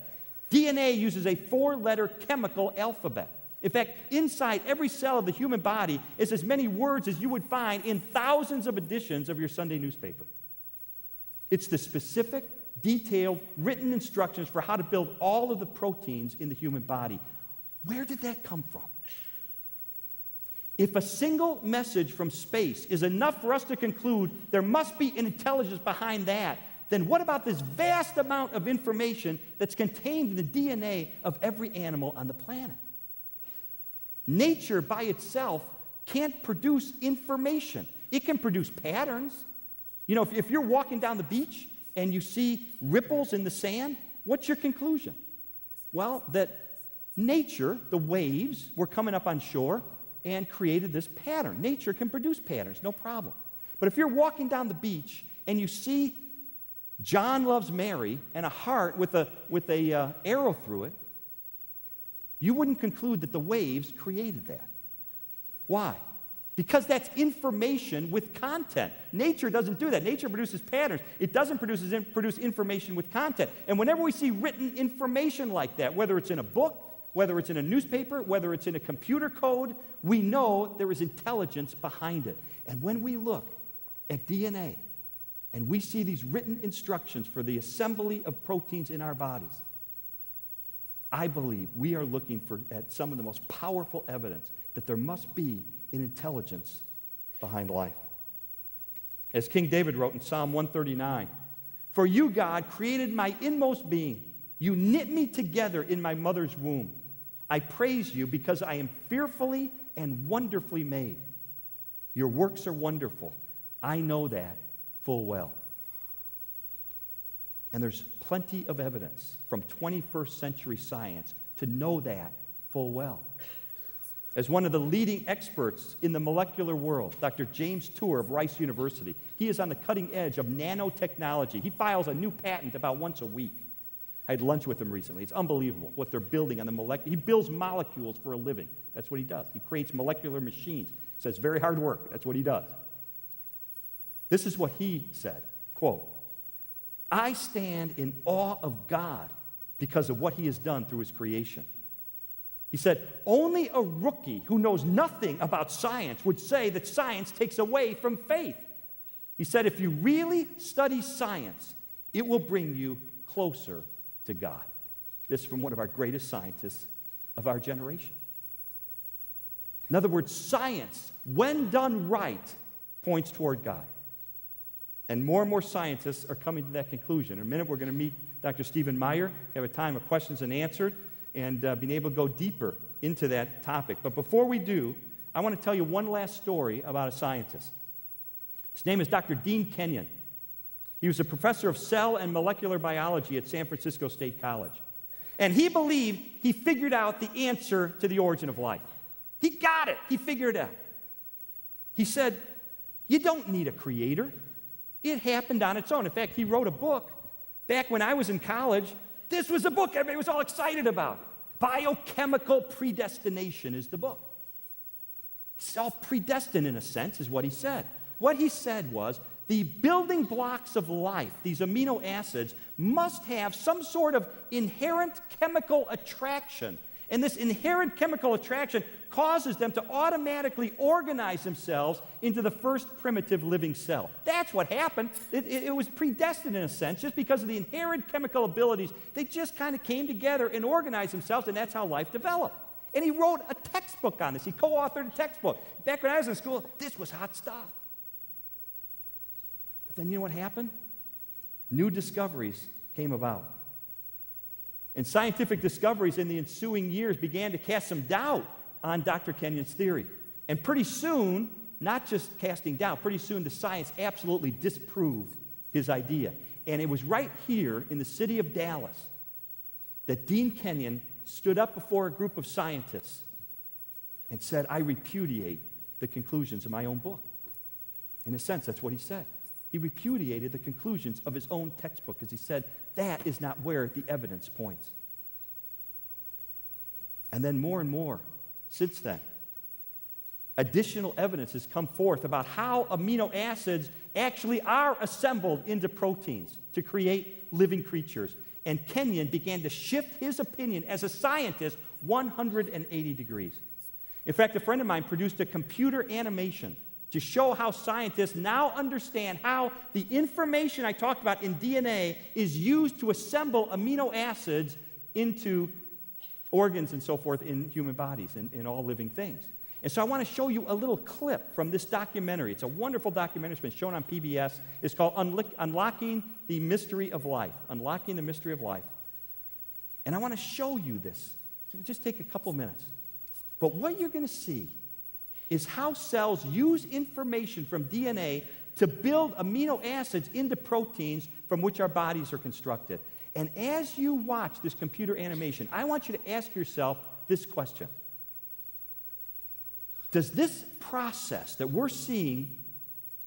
DNA uses a 4-letter chemical alphabet. In fact, inside every cell of the human body is as many words as you would find in thousands of editions of your Sunday newspaper. It's the specific, detailed, written instructions for how to build all of the proteins in the human body. Where did that come from? If a single message from space is enough for us to conclude there must be an intelligence behind that, then what about this vast amount of information that's contained in the DNA of every animal on the planet? Nature by itself can't produce information. It can produce patterns. You know, if you're walking down the beach and you see ripples in the sand, what's your conclusion? Well, that nature, the waves, were coming up on shore and created this pattern. Nature can produce patterns, no problem. But if you're walking down the beach and you see John loves Mary and a heart with a arrow through it, you wouldn't conclude that the waves created that. Why? Because that's information with content. Nature doesn't do that. Nature produces patterns. It doesn't produce information with content. And whenever we see written information like that, whether it's in a book, whether it's in a newspaper, whether it's in a computer code, we know there is intelligence behind it. And when we look at DNA and we see these written instructions for the assembly of proteins in our bodies, I believe we are looking at some of the most powerful evidence that there must be an intelligence behind life. As King David wrote in Psalm 139, "For you, God, created my inmost being. You knit me together in my mother's womb. I praise you because I am fearfully and wonderfully made. Your works are wonderful. I know that full well." And there's plenty of evidence from 21st century science to know that full well. As one of the leading experts in the molecular world, Dr. James Tour of Rice University, he is on the cutting edge of nanotechnology. He files a new patent about once a week. I had lunch with him recently. It's unbelievable what they're building on the molecular. He builds molecules for a living. That's what he does. He creates molecular machines. He says, very hard work. That's what he does. This is what he said, quote, "I stand in awe of God because of what he has done through his creation." He said, "Only a rookie who knows nothing about science would say that science takes away from faith." He said, "If you really study science, it will bring you closer to God." This from one of our greatest scientists of our generation. In other words, science, when done right, points toward God. And more scientists are coming to that conclusion. In a minute, we're going to meet Dr. Stephen Meyer, have a time of questions and answers, and being able to go deeper into that topic. But before we do, I want to tell you one last story about a scientist. His name is Dr. Dean Kenyon. He was a professor of cell and molecular biology at San Francisco State College. And he believed he figured out the answer to the origin of life. He got it. He figured it out. He said, you don't need a creator. It happened on its own. In fact, he wrote a book back when I was in college. This was a book everybody was all excited about. Biochemical Predestination is the book. It's all predestined in a sense, is what he said. What he said was the building blocks of life, these amino acids, must have some sort of inherent chemical attraction. And this inherent chemical attraction causes them to automatically organize themselves into the first primitive living cell. That's what happened. It was predestined in a sense, just because of the inherent chemical abilities. They just kind of came together and organized themselves, and that's how life developed. And he wrote a textbook on this. He co-authored a textbook. Back when I was in school, this was hot stuff. But then you know what happened? New discoveries came about. And scientific discoveries in the ensuing years began to cast some doubt on Dr. Kenyon's theory. And pretty soon, not just casting doubt, pretty soon the science absolutely disproved his idea. And it was right here in the city of Dallas that Dean Kenyon stood up before a group of scientists and said, I repudiate the conclusions of my own book. In a sense, that's what he said. He repudiated the conclusions of his own textbook because he said, that is not where the evidence points. And then more and more, since then, additional evidence has come forth about how amino acids actually are assembled into proteins to create living creatures. And Kenyon began to shift his opinion as a scientist 180 degrees. In fact, a friend of mine produced a computer animation to show how scientists now understand how the information I talked about in DNA is used to assemble amino acids into organs and so forth in human bodies and in all living things. And so I want to show you a little clip from this documentary. It's a wonderful documentary. It's been shown on PBS. It's called Unlocking the Mystery of Life. Unlocking the Mystery of Life. And I want to show you this. It'll just take a couple minutes. But what you're going to see is how cells use information from DNA to build amino acids into proteins from which our bodies are constructed. And as you watch this computer animation, I want you to ask yourself this question. Does this process that we're seeing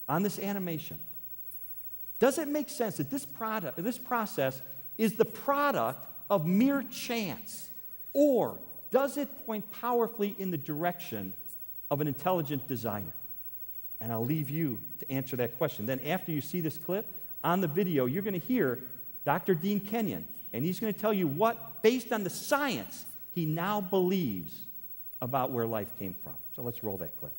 on this animation, does it make sense that this process is the product of mere chance? Or does it point powerfully in the direction of an intelligent designer? And I'll leave you to answer that question. Then after you see this clip, on the video, you're going to hear Dr. Dean Kenyon, and he's going to tell you what, based on the science, he now believes about where life came from. So let's roll that clip.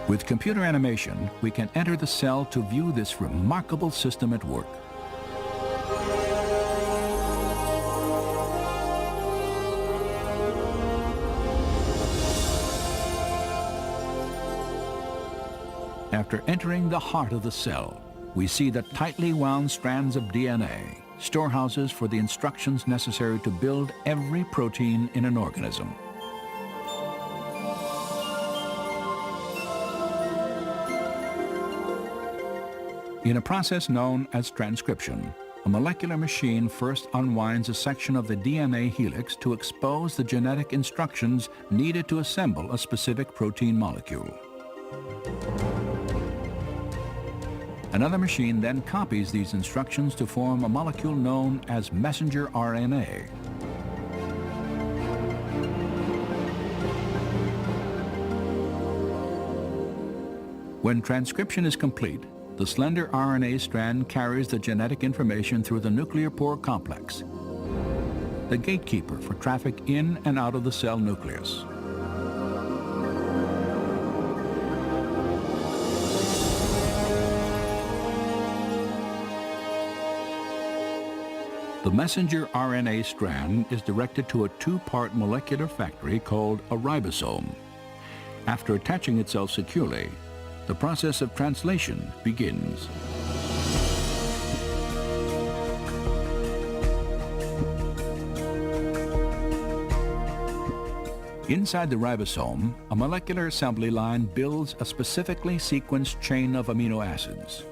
With computer animation, we can enter the cell to view this remarkable system at work. After entering the heart of the cell, we see the tightly wound strands of DNA, storehouses for the instructions necessary to build every protein in an organism. In a process known as transcription, a molecular machine first unwinds a section of the DNA helix to expose the genetic instructions needed to assemble a specific protein molecule. Another machine then copies these instructions to form a molecule known as messenger RNA. When transcription is complete, the slender RNA strand carries the genetic information through the nuclear pore complex, the gatekeeper for traffic in and out of the cell nucleus. The messenger RNA strand is directed to a two-part molecular factory called a ribosome. After attaching itself securely, the process of translation begins. Inside the ribosome, a molecular assembly line builds a specifically sequenced chain of amino acids.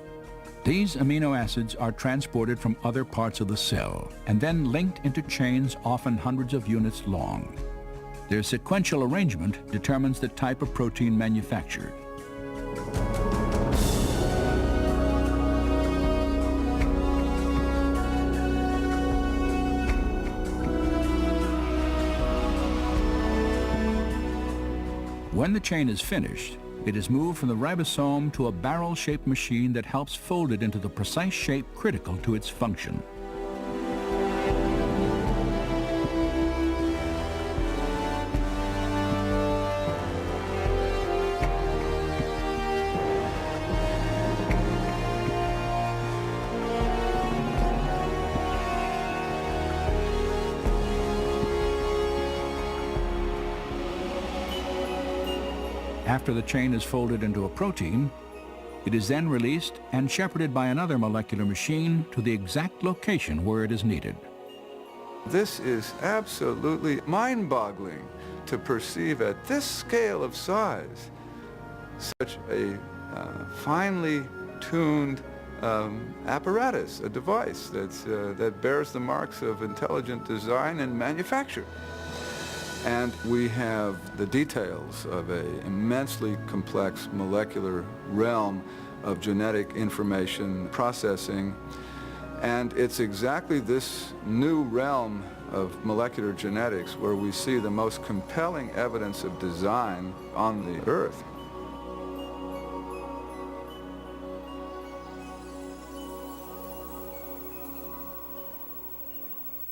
These amino acids are transported from other parts of the cell and then linked into chains often hundreds of units long. Their sequential arrangement determines the type of protein manufactured. When the chain is finished, it is moved from the ribosome to a barrel-shaped machine that helps fold it into the precise shape critical to its function. After the chain is folded into a protein, it is then released and shepherded by another molecular machine to the exact location where it is needed. This is absolutely mind-boggling to perceive at this scale of size such a finely tuned apparatus, a device that bears the marks of intelligent design and manufacture. And we have the details of an immensely complex molecular realm of genetic information processing. And it's exactly this new realm of molecular genetics where we see the most compelling evidence of design on the Earth.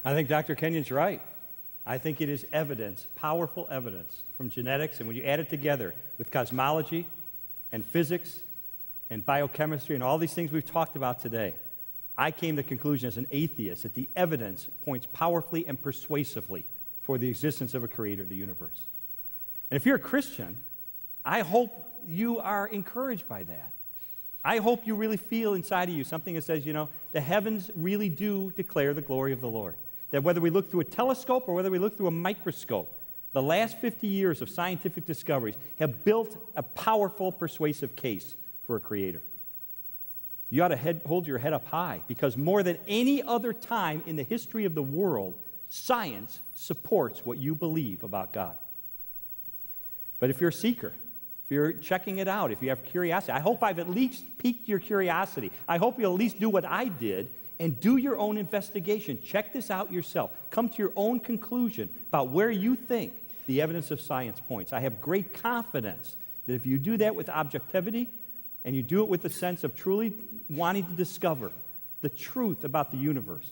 I think Dr. Kenyon's right. I think it is evidence, powerful evidence from genetics, and when you add it together with cosmology and physics and biochemistry and all these things we've talked about today, I came to the conclusion as an atheist that the evidence points powerfully and persuasively toward the existence of a creator of the universe. And if you're a Christian, I hope you are encouraged by that. I hope you really feel inside of you something that says, the heavens really do declare the glory of the Lord. That whether we look through a telescope or whether we look through a microscope, the last 50 years of scientific discoveries have built a powerful, persuasive case for a creator. You ought to hold your head up high, because more than any other time in the history of the world, science supports what you believe about God. But if you're a seeker, if you're checking it out, if you have curiosity, I hope I've at least piqued your curiosity. I hope you'll at least do what I did and do your own investigation. Check this out yourself. Come to your own conclusion about where you think the evidence of science points. I have great confidence that if you do that with objectivity and you do it with a sense of truly wanting to discover the truth about the universe,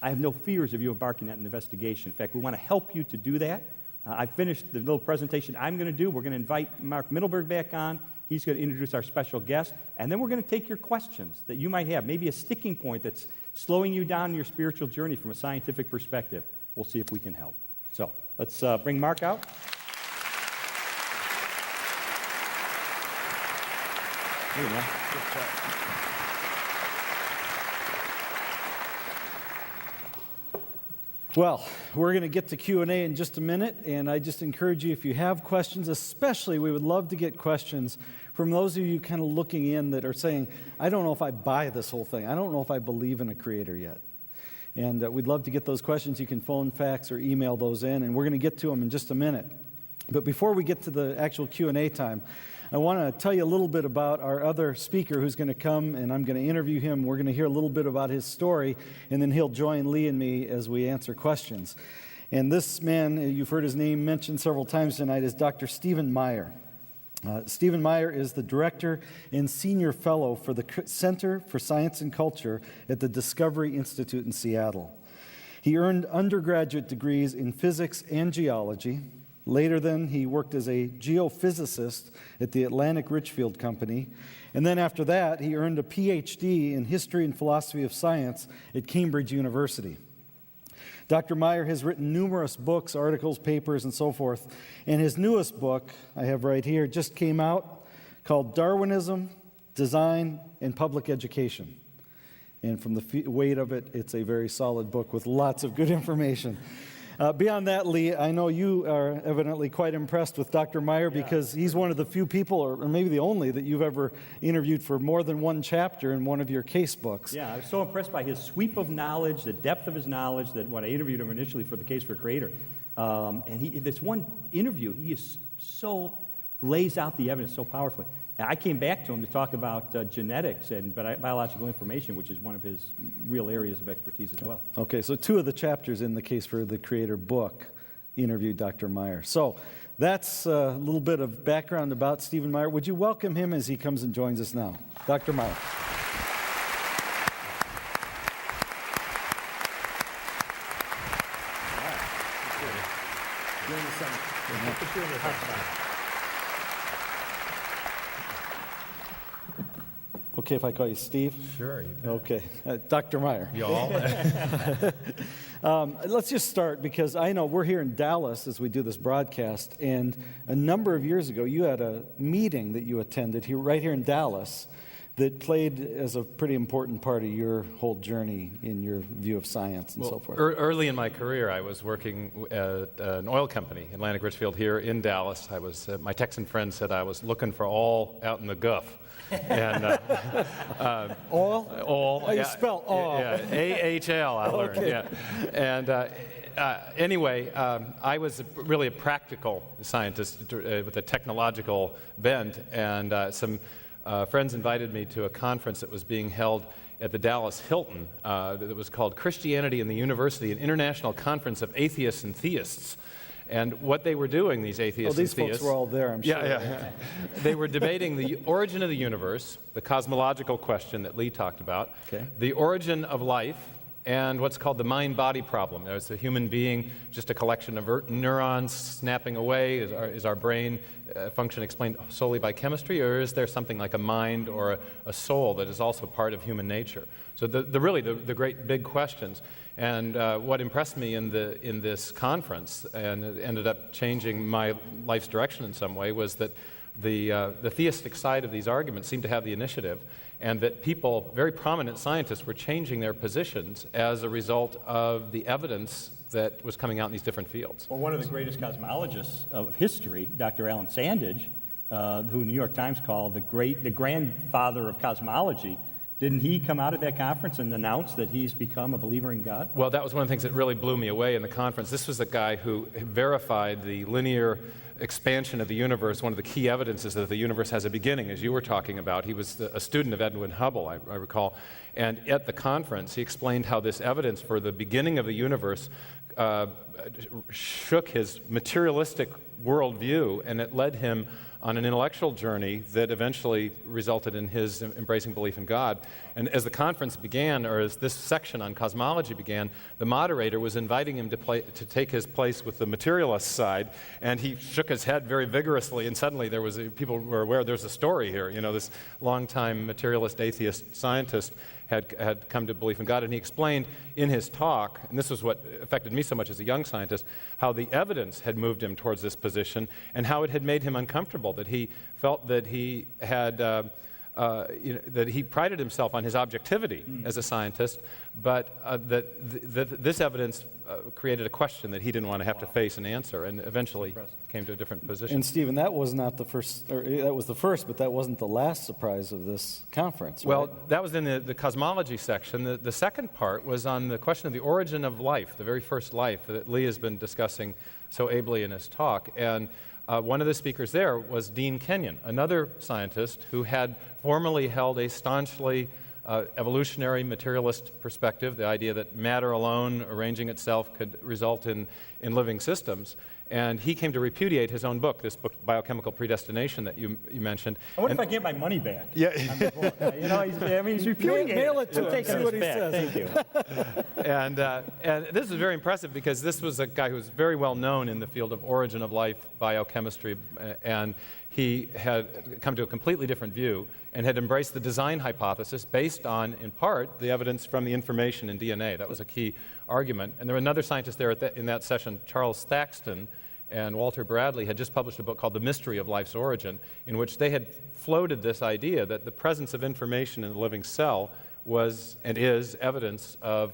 I have no fears of you embarking on an investigation. In fact, we want to help you to do that. I finished the little presentation I'm going to do. We're going to invite Mark Mittelberg back on. He's going to introduce our special guest. And then we're going to take your questions that you might have, maybe a sticking point that's slowing you down in your spiritual journey from a scientific perspective. We'll see if we can help. So let's bring Mark out. Here you go. Good job. Well, we're going to get to Q&A in just a minute, and I just encourage you, if you have questions, especially we would love to get questions from those of you kind of looking in that are saying, I don't know if I buy this whole thing. I don't know if I believe in a creator yet. And we'd love to get those questions. You can phone, fax, or email those in, and we're going to get to them in just a minute. But before we get to the actual Q&A time, I want to tell you a little bit about our other speaker who's going to come, and I'm going to interview him. We're going to hear a little bit about his story, and then he'll join Lee and me as we answer questions. And this man, you've heard his name mentioned several times tonight, is Dr. Stephen Meyer. Stephen Meyer is the director and senior fellow for the Center for Science and Culture at the Discovery Institute in Seattle. He earned undergraduate degrees in physics and geology. Later then, he worked as a geophysicist at the Atlantic Richfield Company. And then after that, he earned a PhD in history and philosophy of science at Cambridge University. Dr. Meyer has written numerous books, articles, papers, and so forth. And his newest book, I have right here, just came out, called Darwinism, Design, and Public Education. And from the weight of it, it's a very solid book with lots of good information. Beyond that, Lee, I know you are evidently quite impressed with Dr. Meyer because he's one of the few people, or maybe the only, that you've ever interviewed for more than one chapter in one of your case books. Yeah, I was so impressed by his sweep of knowledge, the depth of his knowledge, that when I interviewed him initially for the Case for a Creator, and this one interview, he is so lays out the evidence so powerfully. And I came back to him to talk about genetics and biological information, which is one of his real areas of expertise as well. Okay, so two of the chapters in the Case for the Creator book interviewed Dr. Meyer. So that's a little bit of background about Stephen Meyer. Would you welcome him as he comes and joins us now? Dr. Meyer. Okay, if I call you Steve? Sure. Okay. Dr. Meyer. Y'all. Let's just start, because I know we're here in Dallas as we do this broadcast, and a number of years ago you had a meeting that you attended here, right here in Dallas, that played as a pretty important part of your whole journey in your view of science and so forth. Early in my career, I was working at an oil company, Atlantic Richfield, here in Dallas. I was my Texan friend said I was looking for oil out in the Gulf. And Oil? oil. Oh, you spell oil. Yeah, A-H-L, I learned. Okay. Yeah. And anyway, I was really a practical scientist with a technological bent, and some friends invited me to a conference that was being held at the Dallas Hilton that was called Christianity in the University, an international conference of atheists and theists. And what they were doing, these atheists and theists... these folks were all there, I'm sure. Yeah. They were debating the origin of the universe, the cosmological question that Lee talked about, Okay. the origin of life, and what's called the mind-body problem. Is a human being just a collection of neurons snapping away? Is our brain function explained solely by chemistry, or is there something like a mind or a soul that is also part of human nature? So the great big questions. And what impressed me in this conference, and it ended up changing my life's direction in some way, was that the theistic side of these arguments seemed to have the initiative, and that people, very prominent scientists, were changing their positions as a result of the evidence that was coming out in these different fields. Well, one of the greatest cosmologists of history, Dr. Alan Sandage, who the New York Times called the grandfather of cosmology, didn't he come out of that conference and announce that he's become a believer in God? Well, that was one of the things that really blew me away in the conference. This was a guy who verified the linear expansion of the universe, one of the key evidences that the universe has a beginning, as you were talking about. He was a student of Edwin Hubble, I recall. And at the conference, he explained how this evidence for the beginning of the universe shook his materialistic worldview, and it led him on an intellectual journey that eventually resulted in his embracing belief in God. And as the conference began, or as this section on cosmology began, the moderator was inviting him to take his place with the materialist side, and he shook his head very vigorously, and suddenly people were aware there's a story here. You know, this longtime materialist atheist scientist had come to belief in God, and he explained in his talk, and this was what affected me so much as a young scientist, how the evidence had moved him towards this position and how it had made him uncomfortable, that he felt that he had that he prided himself on his objectivity as a scientist, but that this evidence created a question that he didn't want to have to face and answer, and eventually came to a different position. And Stephen, that was not the first, or that was the first, but that wasn't the last surprise of this conference, right? Well, that was in the cosmology section. The second part was on the question of the origin of life, the very first life that Lee has been discussing so ably in his talk. And one of the speakers there was Dean Kenyon, another scientist who had formerly held a staunchly evolutionary materialist perspective, the idea that matter alone arranging itself could result in living systems. And he came to repudiate his own book, this book, Biochemical Predestination, that you mentioned. I wonder if I get my money back. Yeah. You know, he's repudiating. Mail it to him, Taking see us what he back. says. Thank you. And this is very impressive because this was a guy who was very well known in the field of origin of life, biochemistry, and he had come to a completely different view and had embraced the design hypothesis based on, in part, the evidence from the information in DNA. That was a key argument. And there were another scientist there in that session, Charles Thaxton, and Walter Bradley had just published a book called The Mystery of Life's Origin, in which they had floated this idea that the presence of information in the living cell was and is evidence of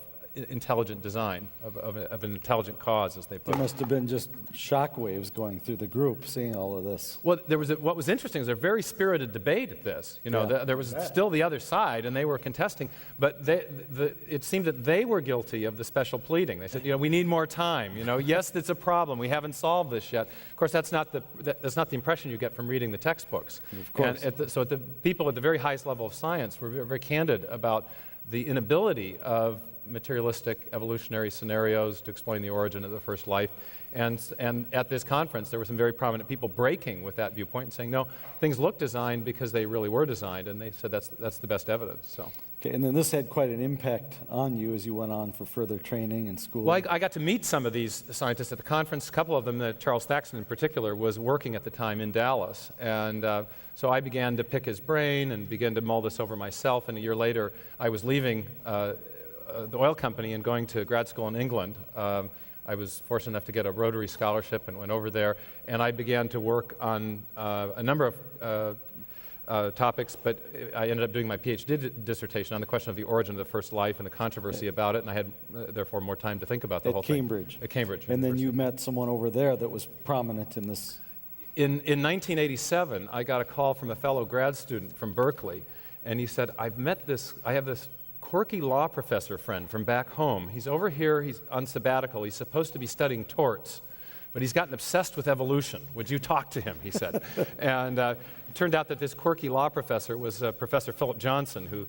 intelligent design, of an intelligent cause, as they put There it. must have been just shockwaves going through the group seeing all of this. Well, what was interesting is a very spirited debate at this. You know, Yeah. there was still the other side, and they were contesting, but it seemed that they were guilty of the special pleading. They said, you know, we need more time. You know, yes, it's a problem. We haven't solved this yet. Of course, that's not the impression you get from reading the textbooks. Of course. And so the people at the very highest level of science were very, very candid about the inability of materialistic evolutionary scenarios to explain the origin of the first life. And at this conference, there were some very prominent people breaking with that viewpoint and saying, no, things look designed because they really were designed, and they said that's the best evidence. So. Okay, and then this had quite an impact on you as you went on for further training and school. Well, I got to meet some of these scientists at the conference. A couple of them, Charles Thaxton in particular, was working at the time in Dallas. And so I began to pick his brain and began to mull this over myself. And a year later, I was leaving the oil company and going to grad school in England. I was fortunate enough to get a Rotary scholarship and went over there. And I began to work on a number of topics, but I ended up doing my PhD dissertation on the question of the origin of the first life and the controversy about it, and I had, therefore, more time to think about the whole thing. At Cambridge. And then University. you met someone over there that was prominent in this. In 1987, I got a call from a fellow grad student from Berkeley, and he said, I have this quirky law professor friend from back home. He's over here, he's on sabbatical, he's supposed to be studying torts, but he's gotten obsessed with evolution. Would you talk to him, he said. And it turned out that this quirky law professor was Professor Philip Johnson, who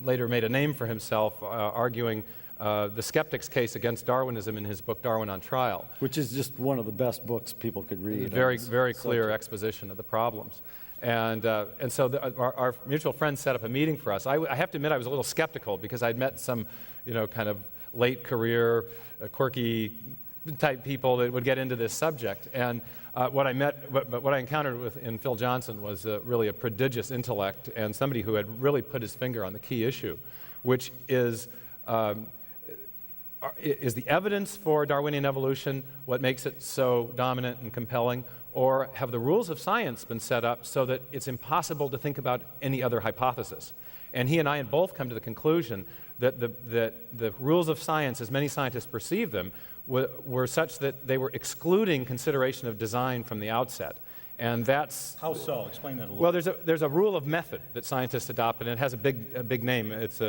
later made a name for himself arguing the skeptic's case against Darwinism in his book, Darwin on Trial. Which is just one of the best books people could read. Very, very clear exposition of the problems. And so our mutual friend set up a meeting for us. I have to admit I was a little skeptical because I'd met some, kind of late career, quirky type people that would get into this subject. And what I encountered in Phil Johnson was really a prodigious intellect and somebody who had really put his finger on the key issue, which is the evidence for Darwinian evolution what makes it so dominant and compelling, or have the rules of science been set up so that it's impossible to think about any other hypothesis? And he and I had both come to the conclusion that the rules of science, as many scientists perceive them, were such that they were excluding consideration of design from the outset. And that's How so? Explain that a little. well, there's a rule of method that scientists adopt, and it has a big name. It's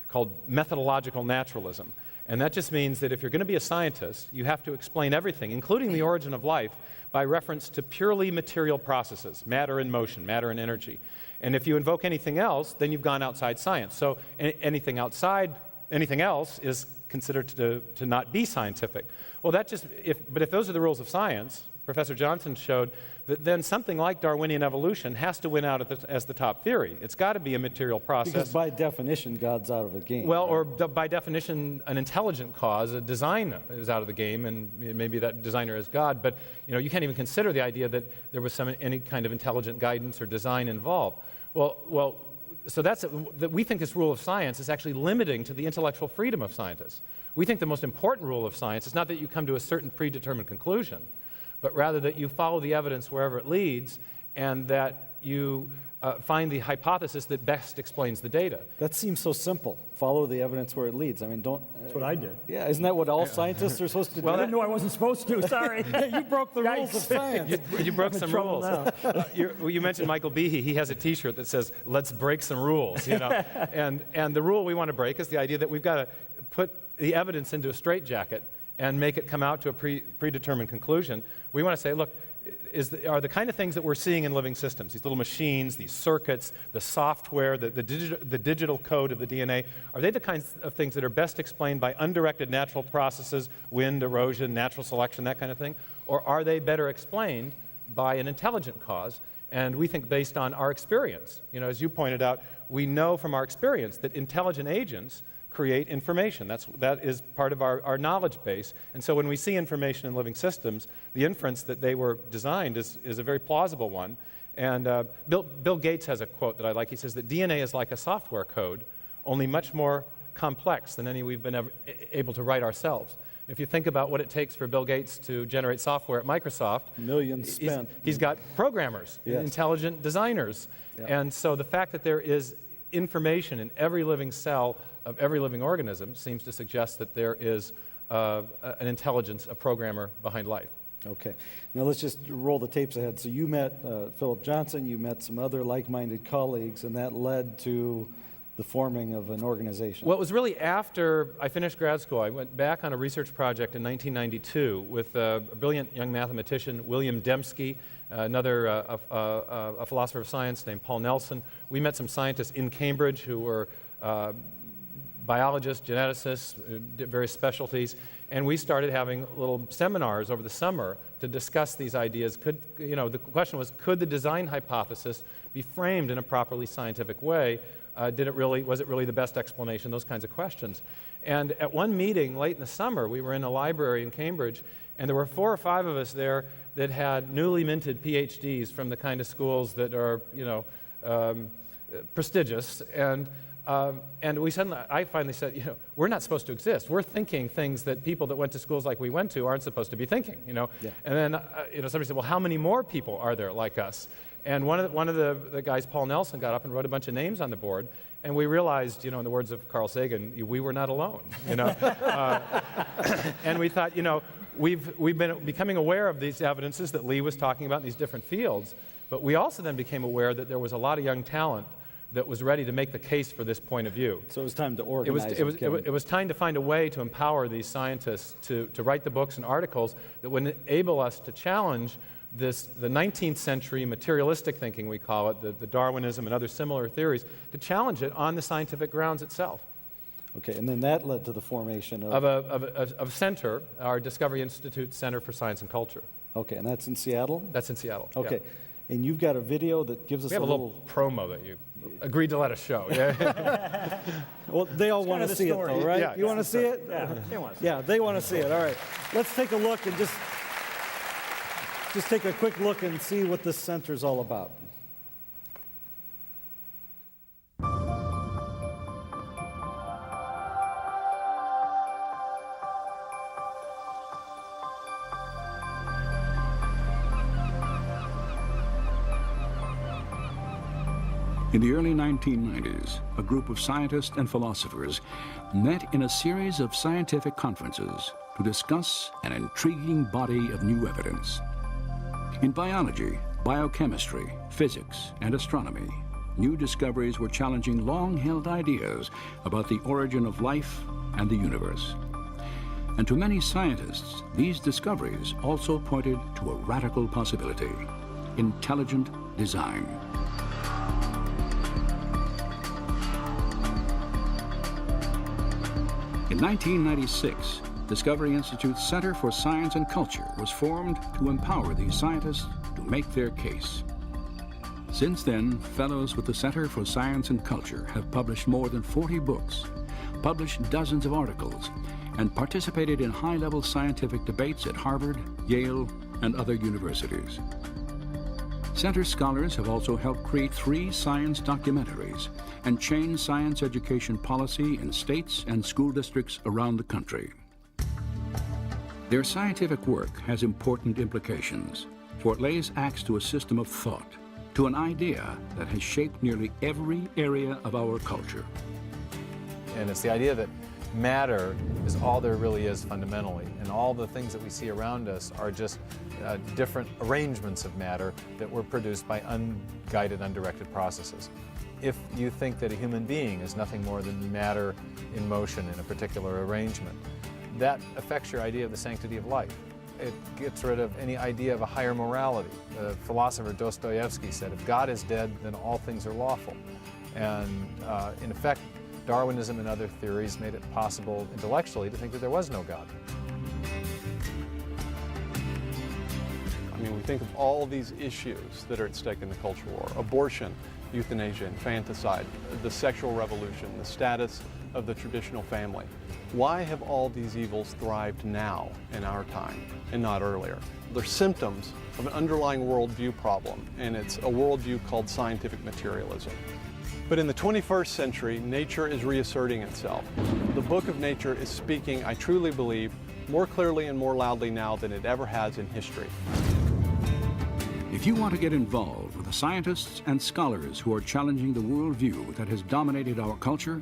called methodological naturalism. And that just means that if you're going to be a scientist, you have to explain everything, including the origin of life, by reference to purely material processes, matter and motion, matter and energy. And if you invoke anything else, then you've gone outside science. So anything else is considered to not be scientific. Well, but if those are the rules of science, Professor Johnson showed that then something like Darwinian evolution has to win out as the top theory. It's got to be a material process. Because by definition, God's out of the game. Well, or by definition, an intelligent cause, a design is out of the game, and maybe that designer is God. But you can't even consider the idea that there was any kind of intelligent guidance or design involved. Well, so that we think this rule of science is actually limiting to the intellectual freedom of scientists. We think the most important rule of science is not that you come to a certain predetermined conclusion, but rather that you follow the evidence wherever it leads, and that you find the hypothesis that best explains the data. That seems so simple. Follow the evidence where it leads. I mean, That's what I did. Yeah, isn't that what all scientists are supposed to do? I didn't know I wasn't supposed to. Sorry. You broke the rules of science. You broke some rules. You mentioned Michael Behe. He has a T-shirt that says, "Let's break some rules." And the rule we want to break is the idea that we've got to put the evidence into a straitjacket and make it come out to a predetermined conclusion. We want to say, look, are the kind of things that we're seeing in living systems, these little machines, these circuits, the software, the digital code of the DNA, are they the kinds of things that are best explained by undirected natural processes, wind, erosion, natural selection, that kind of thing? Or are they better explained by an intelligent cause? And we think based on our experience. As you pointed out, we know from our experience that intelligent agents create information. That is part of our knowledge base. And so when we see information in living systems, the inference that they were designed is a very plausible one. And Bill Gates has a quote that I like. He says that DNA is like a software code, only much more complex than any we've been able to write ourselves. If you think about what it takes for Bill Gates to generate software at Microsoft, millions spent. He's got programmers, Yes. intelligent designers. Yeah. And so the fact that there is information in every living cell of every living organism seems to suggest that there is an intelligence, a programmer behind life. Okay. Now let's just roll the tapes ahead. So you met Philip Johnson, you met some other like-minded colleagues, and that led to the forming of an organization. Well, it was really after I finished grad school. I went back on a research project in 1992 with a brilliant young mathematician, William Dembski, another a philosopher of science named Paul Nelson. We met some scientists in Cambridge who were biologists, geneticists, various specialties, and we started having little seminars over the summer to discuss these ideas. The question was, could the design hypothesis be framed in a properly scientific way? Was it really the best explanation? Those kinds of questions. And at one meeting late in the summer, we were in a library in Cambridge, and there were 4 or 5 of us there that had newly minted PhDs from the kind of schools that are, prestigious. And I finally said, we're not supposed to exist. We're thinking things that people that went to schools like we went to aren't supposed to be thinking, Yeah. And then, somebody said, well, how many more people are there like us? And one of the guys, Paul Nelson, got up and wrote a bunch of names on the board, and we realized, in the words of Carl Sagan, we were not alone, And we thought, we've been becoming aware of these evidences that Lee was talking about in these different fields, but we also then became aware that there was a lot of young talent that was ready to make the case for this point of view. So it was time to organize. It was time to find a way to empower these scientists to write the books and articles that would enable us to challenge the 19th century materialistic thinking, we call it, the Darwinism and other similar theories, to challenge it on the scientific grounds itself. Okay, and then that led to the formation of a center, our Discovery Institute Center for Science and Culture. Okay, and that's in Seattle? That's in Seattle. Okay. Yeah. And you've got a video that gives us We have a little promo that you agreed to let us show. Yeah. Well, they all want to see it, though, right? Yeah, you want to see it? Yeah, they want to see Yeah, they want to see it. All right. Let's take a look and just take a quick look and see what this center's all about. In the early 1990s, a group of scientists and philosophers met in a series of scientific conferences to discuss an intriguing body of new evidence. In biology, biochemistry, physics, and astronomy, new discoveries were challenging long-held ideas about the origin of life and the universe. And to many scientists, these discoveries also pointed to a radical possibility: intelligent design. In 1996, Discovery Institute's Center for Science and Culture was formed to empower these scientists to make their case. Since then, fellows with the Center for Science and Culture have published more than 40 books, published dozens of articles, and participated in high-level scientific debates at Harvard, Yale, and other universities. Center scholars have also helped create 3 science documentaries and change science education policy in states and school districts around the country. Their scientific work has important implications, for it lays axe to a system of thought, to an idea that has shaped nearly every area of our culture. And it's the idea that matter is all there really is fundamentally, and all the things that we see around us are just different arrangements of matter that were produced by unguided, undirected processes. If you think that a human being is nothing more than matter in motion in a particular arrangement, that affects your idea of the sanctity of life. It gets rid of any idea of a higher morality. The philosopher Dostoevsky said, if God is dead, then all things are lawful. And in effect, Darwinism and other theories made it possible intellectually to think that there was no God. I mean, we think of all these issues that are at stake in the culture war: abortion, euthanasia, infanticide, the sexual revolution, the status of the traditional family. Why have all these evils thrived now in our time and not earlier? They're symptoms of an underlying worldview problem, and it's a worldview called scientific materialism. But in the 21st century, nature is reasserting itself. The book of nature is speaking, I truly believe, more clearly and more loudly now than it ever has in history. If you want to get involved with the scientists and scholars who are challenging the worldview that has dominated our culture,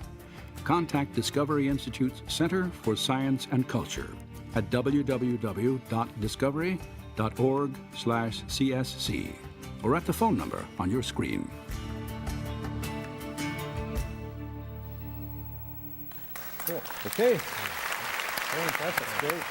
contact Discovery Institute's Center for Science and Culture at www.discovery.org/CSC or at the phone number on your screen. Cool. Okay. Very impressive. Great.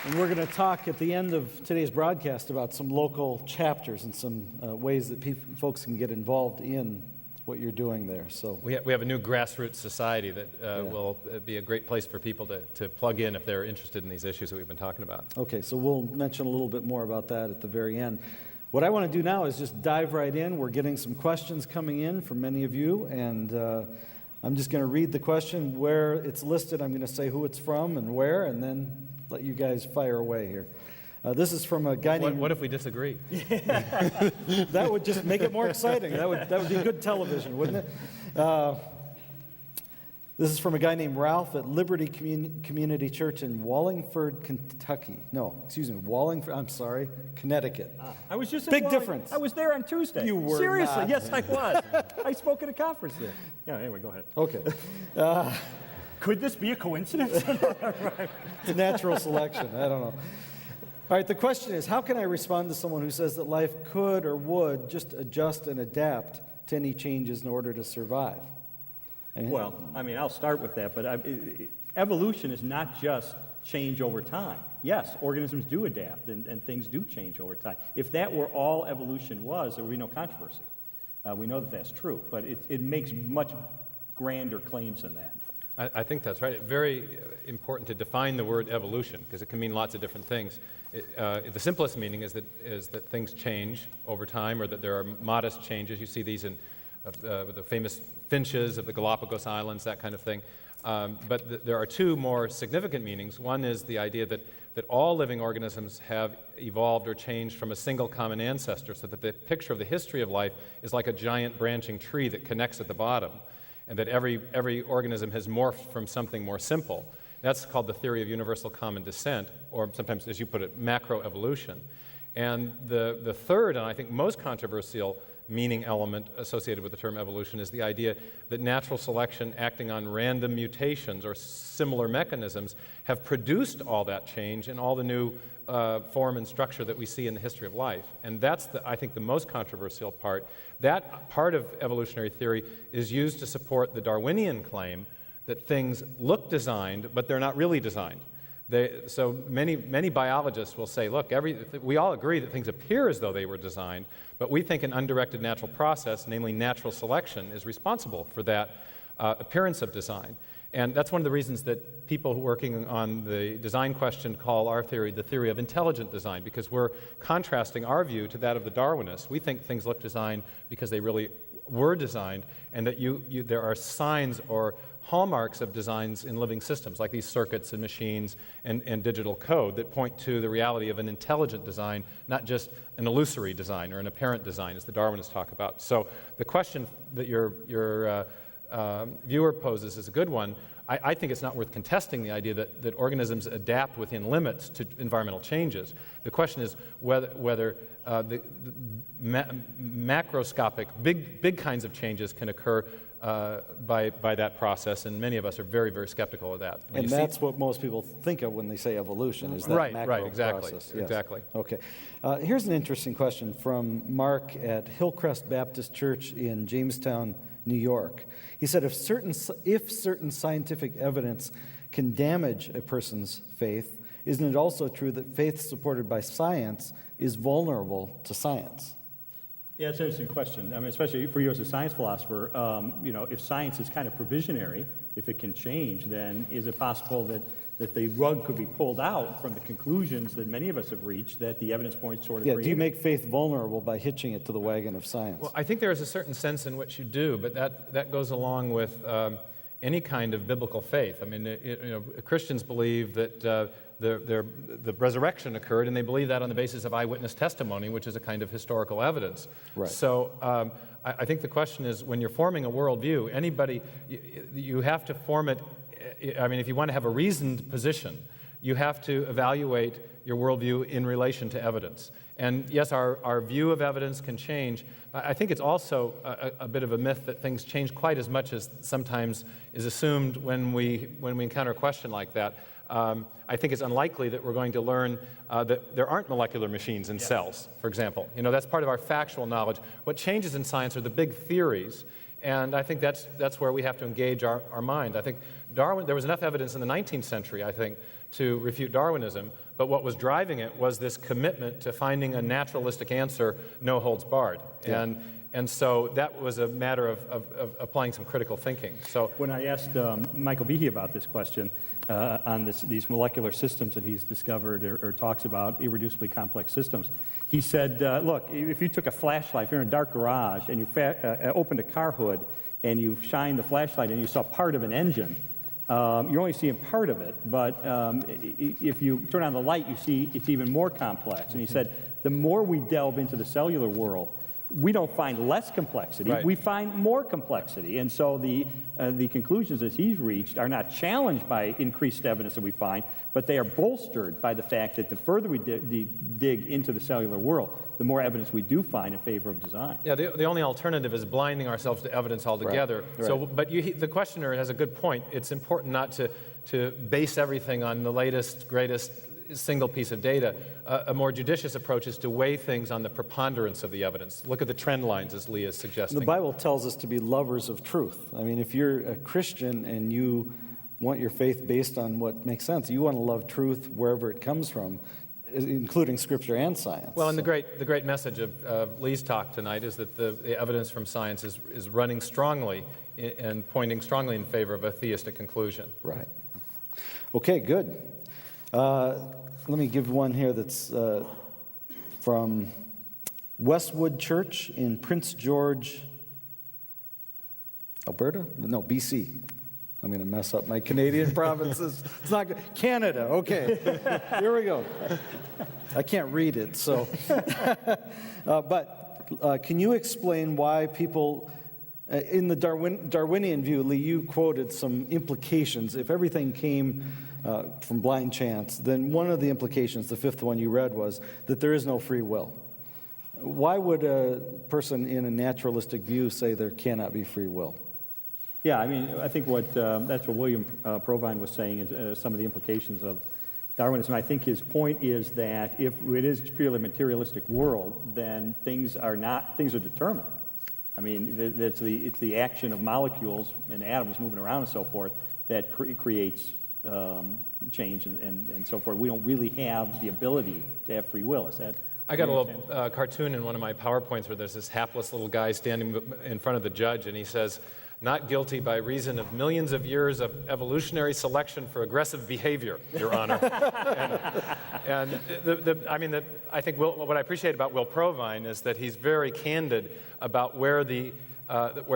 And we're going to talk at the end of today's broadcast about some local chapters and some ways that folks can get involved in what you're doing there. So We have a new grassroots society that will be a great place for people to plug in if they're interested in these issues that we've been talking about. Okay, so we'll mention a little bit more about that at the very end. What I want to do now is just dive right in. We're getting some questions coming in from many of you, and I'm just going to read the question where it's listed. I'm going to say who it's from and where, and then let you guys fire away here. This is from a guy named... What if we disagree? That would just make it more exciting. That would be good television, wouldn't it? This is from a guy named Ralph at Liberty Community Church in Wallingford, Kentucky. No, excuse me, Connecticut. I was just Big difference. I was there on Tuesday. You were Seriously, not. yes, I was. I spoke at a conference there. Yeah, anyway, go ahead. Okay. Could this be a coincidence? It's a natural selection. I don't know. All right, the question is, how can I respond to someone who says that life could or would just adjust and adapt to any changes in order to survive? Well, I mean, I'll start with that, but evolution is not just change over time. Yes, organisms do adapt and things do change over time. If that were all evolution was, there would be no controversy. We know that that's true, but it makes much grander claims than that. I think that's right. It's very important to define the word evolution because it can mean lots of different things. The simplest meaning is that things change over time, or that there are modest changes. You see these in the famous finches of the Galapagos Islands, that kind of thing. But there are two more significant meanings. One is the idea that all living organisms have evolved or changed from a single common ancestor, so that the picture of the history of life is like a giant branching tree that connects at the bottom, and that every organism has morphed from something more simple. That's called the theory of universal common descent, or sometimes, as you put it, macroevolution. And the third, and I think most controversial meaning element associated with the term evolution is the idea that natural selection acting on random mutations or similar mechanisms have produced all that change and all the new form and structure that we see in the history of life. And that's, I think, the most controversial part. That part of evolutionary theory is used to support the Darwinian claim that things look designed, but they're not really designed. So many biologists will say, look, we all agree that things appear as though they were designed, but we think an undirected natural process, namely natural selection, is responsible for that appearance of design. And that's one of the reasons that people working on the design question call our theory the theory of intelligent design, because we're contrasting our view to that of the Darwinists. We think things look designed because they really were designed, and that there are signs or hallmarks of designs in living systems, like these circuits and machines and digital code that point to the reality of an intelligent design, not just an illusory design or an apparent design, as the Darwinists talk about. So the question that your viewer poses is a good one. I think it's not worth contesting the idea that organisms adapt within limits to environmental changes. The question is whether the macroscopic, big kinds of changes can occur by that process, and many of us are very, very skeptical of that. And that's what most people think of when they say evolution, is that macro exactly, process. Yes. Exactly. Okay. Here's an interesting question from Mark at Hillcrest Baptist Church in Jamestown, New York. He said, if certain scientific evidence can damage a person's faith, isn't it also true that faith supported by science is vulnerable to science? Yeah, it's an interesting question. I mean, especially for you as a science philosopher, if science is kind of provisionary, if it can change, then is it possible that the rug could be pulled out from the conclusions that many of us have reached, that the evidence points toward? Yeah, do you make faith vulnerable by hitching it to the wagon of science? Well, I think there is a certain sense in which you do, but that goes along with any kind of biblical faith. I mean, Christians believe that the resurrection occurred, and they believe that on the basis of eyewitness testimony, which is a kind of historical evidence. Right. So I think the question is, when you're forming a worldview, you have to form it. I mean, if you want to have a reasoned position, you have to evaluate your worldview in relation to evidence. And yes, our view of evidence can change. I think it's also a bit of a myth that things change quite as much as sometimes is assumed when we encounter a question like that. I think it's unlikely that we're going to learn that there aren't molecular machines in cells, for example. That's part of our factual knowledge. What changes in science are the big theories, and I think that's where we have to engage our mind. I think there was enough evidence in the 19th century, I think, to refute Darwinism, but what was driving it was this commitment to finding a naturalistic answer, no holds barred. Yeah. And so that was a matter of applying some critical thinking. So when I asked Michael Behe about this question on these molecular systems that he's discovered or talks about, irreducibly complex systems, he said, look, if you took a flashlight, if you're in a dark garage and you opened a car hood and you shined the flashlight and you saw part of an engine, you're only seeing part of it, but if you turn on the light, you see it's even more complex. And he said, the more we delve into the cellular world, we don't find less complexity, right. We find more complexity. And so the conclusions that he's reached are not challenged by increased evidence that we find, but they are bolstered by the fact that the further we dig into the cellular world, the more evidence we do find in favor of design. Yeah, the only alternative is blinding ourselves to evidence altogether. Right. So, but the questioner has a good point. It's important not to base everything on the latest, greatest single piece of data. A more judicious approach is to weigh things on the preponderance of the evidence. Look at the trend lines, as Lee is suggesting. The Bible tells us to be lovers of truth. I mean, if you're a Christian and you want your faith based on what makes sense, you want to love truth wherever it comes from, including Scripture and science. Well, and the great message of Lee's talk tonight is that the evidence from science is running strongly and pointing strongly in favor of a theistic conclusion. Right. Okay, good. Let me give one here that's from Westwood Church in Prince George, Alberta? No, BC. I'm going to mess up my Canadian provinces. It's not good. Canada, okay. Here we go. I can't read it, so. But can you explain why people, in the Darwinian view, Lee, you quoted some implications. If everything came from blind chance, then one of the implications, the fifth one you read, was that there is no free will. Why would a person in a naturalistic view say there cannot be free will? Yeah, I mean, I think that's what William Provine was saying is some of the implications of Darwinism. I think his point is that if it is purely a materialistic world, then things are determined. I mean, it's the action of molecules and atoms moving around and so forth that creates change and so forth. We don't really have the ability to have free will. Is that? I got a little cartoon in one of my PowerPoints where there's this hapless little guy standing in front of the judge, and he says, "Not guilty by reason of millions of years of evolutionary selection for aggressive behavior, Your Honor." I think what I appreciate about Will Provine is that he's very candid about where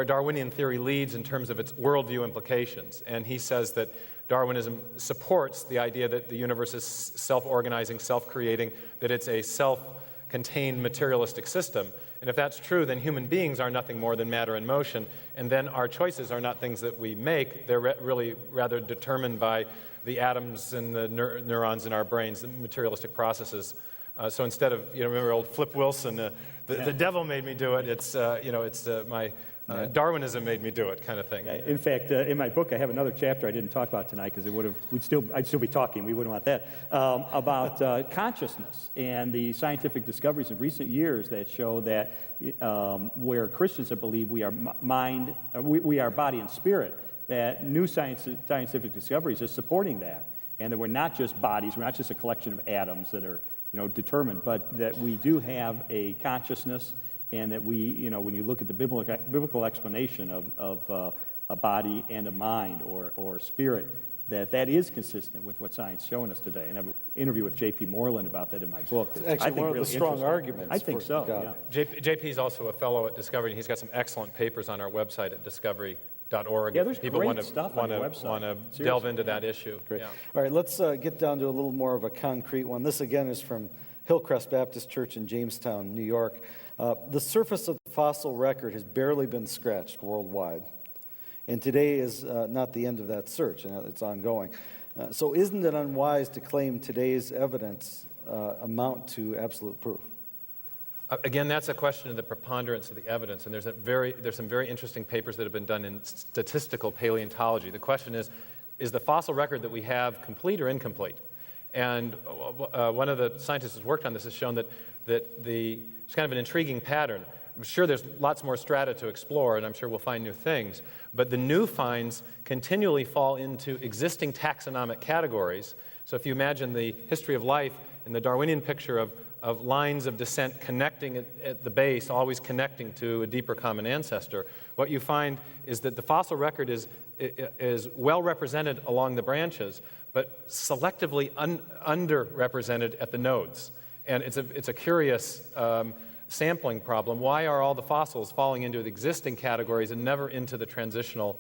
Darwinian theory leads in terms of its worldview implications. And he says that Darwinism supports the idea that the universe is self-organizing, self-creating, that it's a self-contained materialistic system. And if that's true, then human beings are nothing more than matter in motion, and then our choices are not things that we make. They're really rather determined by the atoms and the neurons in our brains, the materialistic processes. So instead of, remember old Flip Wilson, the devil made me do it, my Darwinism made me do it kind of thing. In fact, in my book, I have another chapter I didn't talk about tonight because I'd still be talking. We wouldn't want that. About consciousness and the scientific discoveries in recent years that show that where Christians have believed we are we are body and spirit, that new scientific discoveries are supporting that, and that we're not just bodies, we're not just a collection of atoms that are determined, but that we do have a consciousness. And that we, when you look at the biblical explanation of a body and a mind or spirit, that is consistent with what science is showing us today. And I have an interview with J.P. Moreland about that in my book. It's actually one of the strong arguments. I think so, yeah. JP is also a fellow at Discovery, and he's got some excellent papers on our website at discovery.org. Yeah, there's people great stuff on the website. Want to delve into that issue. Great. Yeah. All right, let's get down to a little more of a concrete one. This, again, is from Hillcrest Baptist Church in Jamestown, New York. The surface of the fossil record has barely been scratched worldwide. And today is not the end of that search, and it's ongoing. So isn't it unwise to claim today's evidence amount to absolute proof? Again, that's a question of the preponderance of the evidence, and there's some very interesting papers that have been done in statistical paleontology. The question is the fossil record that we have complete or incomplete? And one of the scientists who's worked on this has shown that it's kind of an intriguing pattern. I'm sure there's lots more strata to explore, and I'm sure we'll find new things, but the new finds continually fall into existing taxonomic categories. So if you imagine the history of life in the Darwinian picture of lines of descent connecting at the base, always connecting to a deeper common ancestor, what you find is that the fossil record is well represented along the branches, but selectively underrepresented at the nodes. And it's a curious sampling problem. Why are all the fossils falling into the existing categories and never into the transitional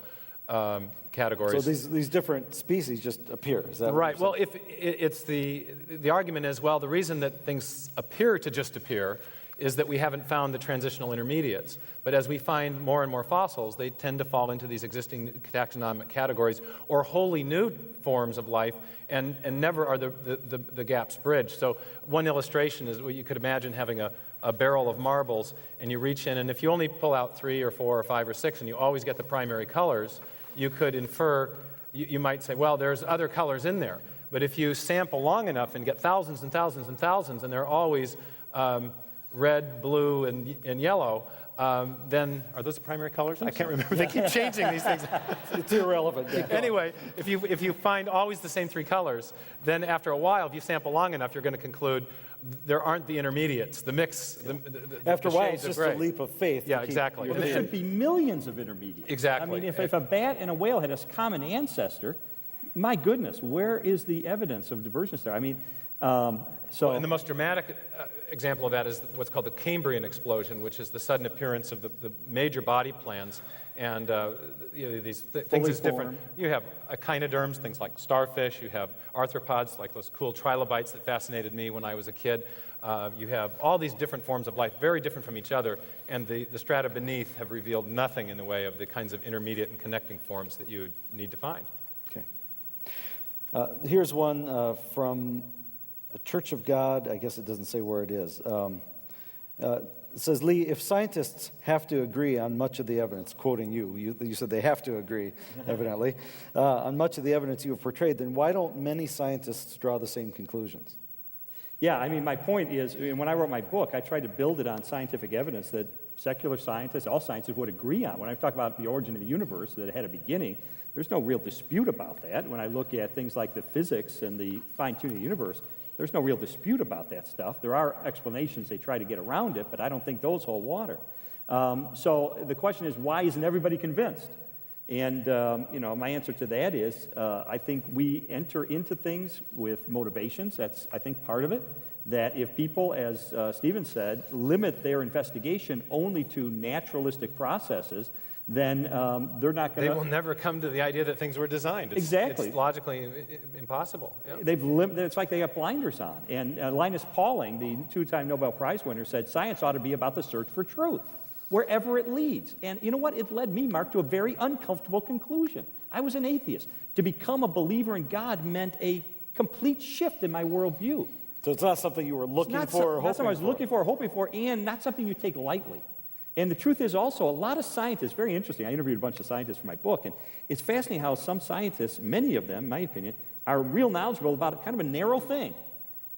categories? So these different species just appear, is that right? Well, if it's the argument is, well, the reason that things appear to just appear is that we haven't found the transitional intermediates. But as we find more and more fossils, they tend to fall into these existing taxonomic categories or wholly new forms of life, and never are the gaps bridged. So one illustration is what you could imagine having a barrel of marbles, and you reach in, and if you only pull out 3 or 4 or 5 or 6, and you always get the primary colors, you could infer, you might say, well, there's other colors in there. But if you sample long enough and get thousands and thousands and thousands, and they're always red, blue, and yellow, then are those the primary colors? I can't remember. They keep changing these things. It's irrelevant. Yeah. Anyway, if you find always the same 3 colors, then after a while, if you sample long enough, you're going to conclude there aren't the intermediates, the mix. Yeah. The After a while, it's shades just a leap of faith. Yeah, exactly. Well, there should be millions of intermediates. Exactly. I mean, if a bat and a whale had a common ancestor, my goodness, where is the evidence of divergence there? I mean, and the most dramatic example of that is what's called the Cambrian explosion, which is the sudden appearance of the major body plans. And these things is different. You have echinoderms, things like starfish. You have arthropods, like those cool trilobites that fascinated me when I was a kid. You have all these different forms of life, very different from each other. And the strata beneath have revealed nothing in the way of the kinds of intermediate and connecting forms that you need to find. Okay. Here's one from a Church of God. I guess it doesn't say where it is. It says, Lee, if scientists have to agree on much of the evidence, quoting you said they have to agree, evidently, on much of the evidence you have portrayed, then why don't many scientists draw the same conclusions? Yeah, I mean, my point is, when I wrote my book, I tried to build it on scientific evidence that secular scientists, all scientists would agree on. When I talk about the origin of the universe, that it had a beginning, there's no real dispute about that. When I look at things like the physics and the fine-tuning of the universe, there's no real dispute about that stuff. There are explanations, they try to get around it, but I don't think those hold water. So the question is, why isn't everybody convinced? And, my answer to that is, I think we enter into things with motivations. That's, I think, part of it. That if people, as Stephen said, limit their investigation only to naturalistic processes, then they're not going to... They will never come to the idea that things were designed. Exactly. It's logically impossible. Yeah. It's like they got blinders on. And Linus Pauling, the two-time Nobel Prize winner, said science ought to be about the search for truth, wherever it leads. And you know what? It led me, Mark, to a very uncomfortable conclusion. I was an atheist. To become a believer in God meant a complete shift in my worldview. So it's not something you were looking for or hoping for? Not something I was looking for or hoping for, and not something you take lightly. And the truth is also, a lot of scientists, very interesting, I interviewed a bunch of scientists for my book, and it's fascinating how some scientists, many of them, in my opinion, are real knowledgeable about kind of a narrow thing.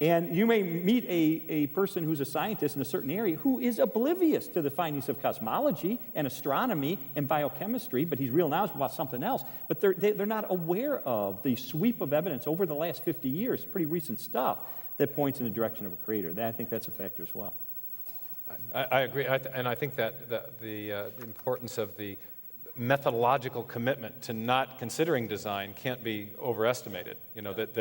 And you may meet a person who's a scientist in a certain area who is oblivious to the findings of cosmology and astronomy and biochemistry, but he's real knowledgeable about something else. But they're not aware of the sweep of evidence over the last 50 years, pretty recent stuff, that points in the direction of a creator. I think that's a factor as well. I agree, and I think that the importance of the methodological commitment to not considering design can't be overestimated. Rule it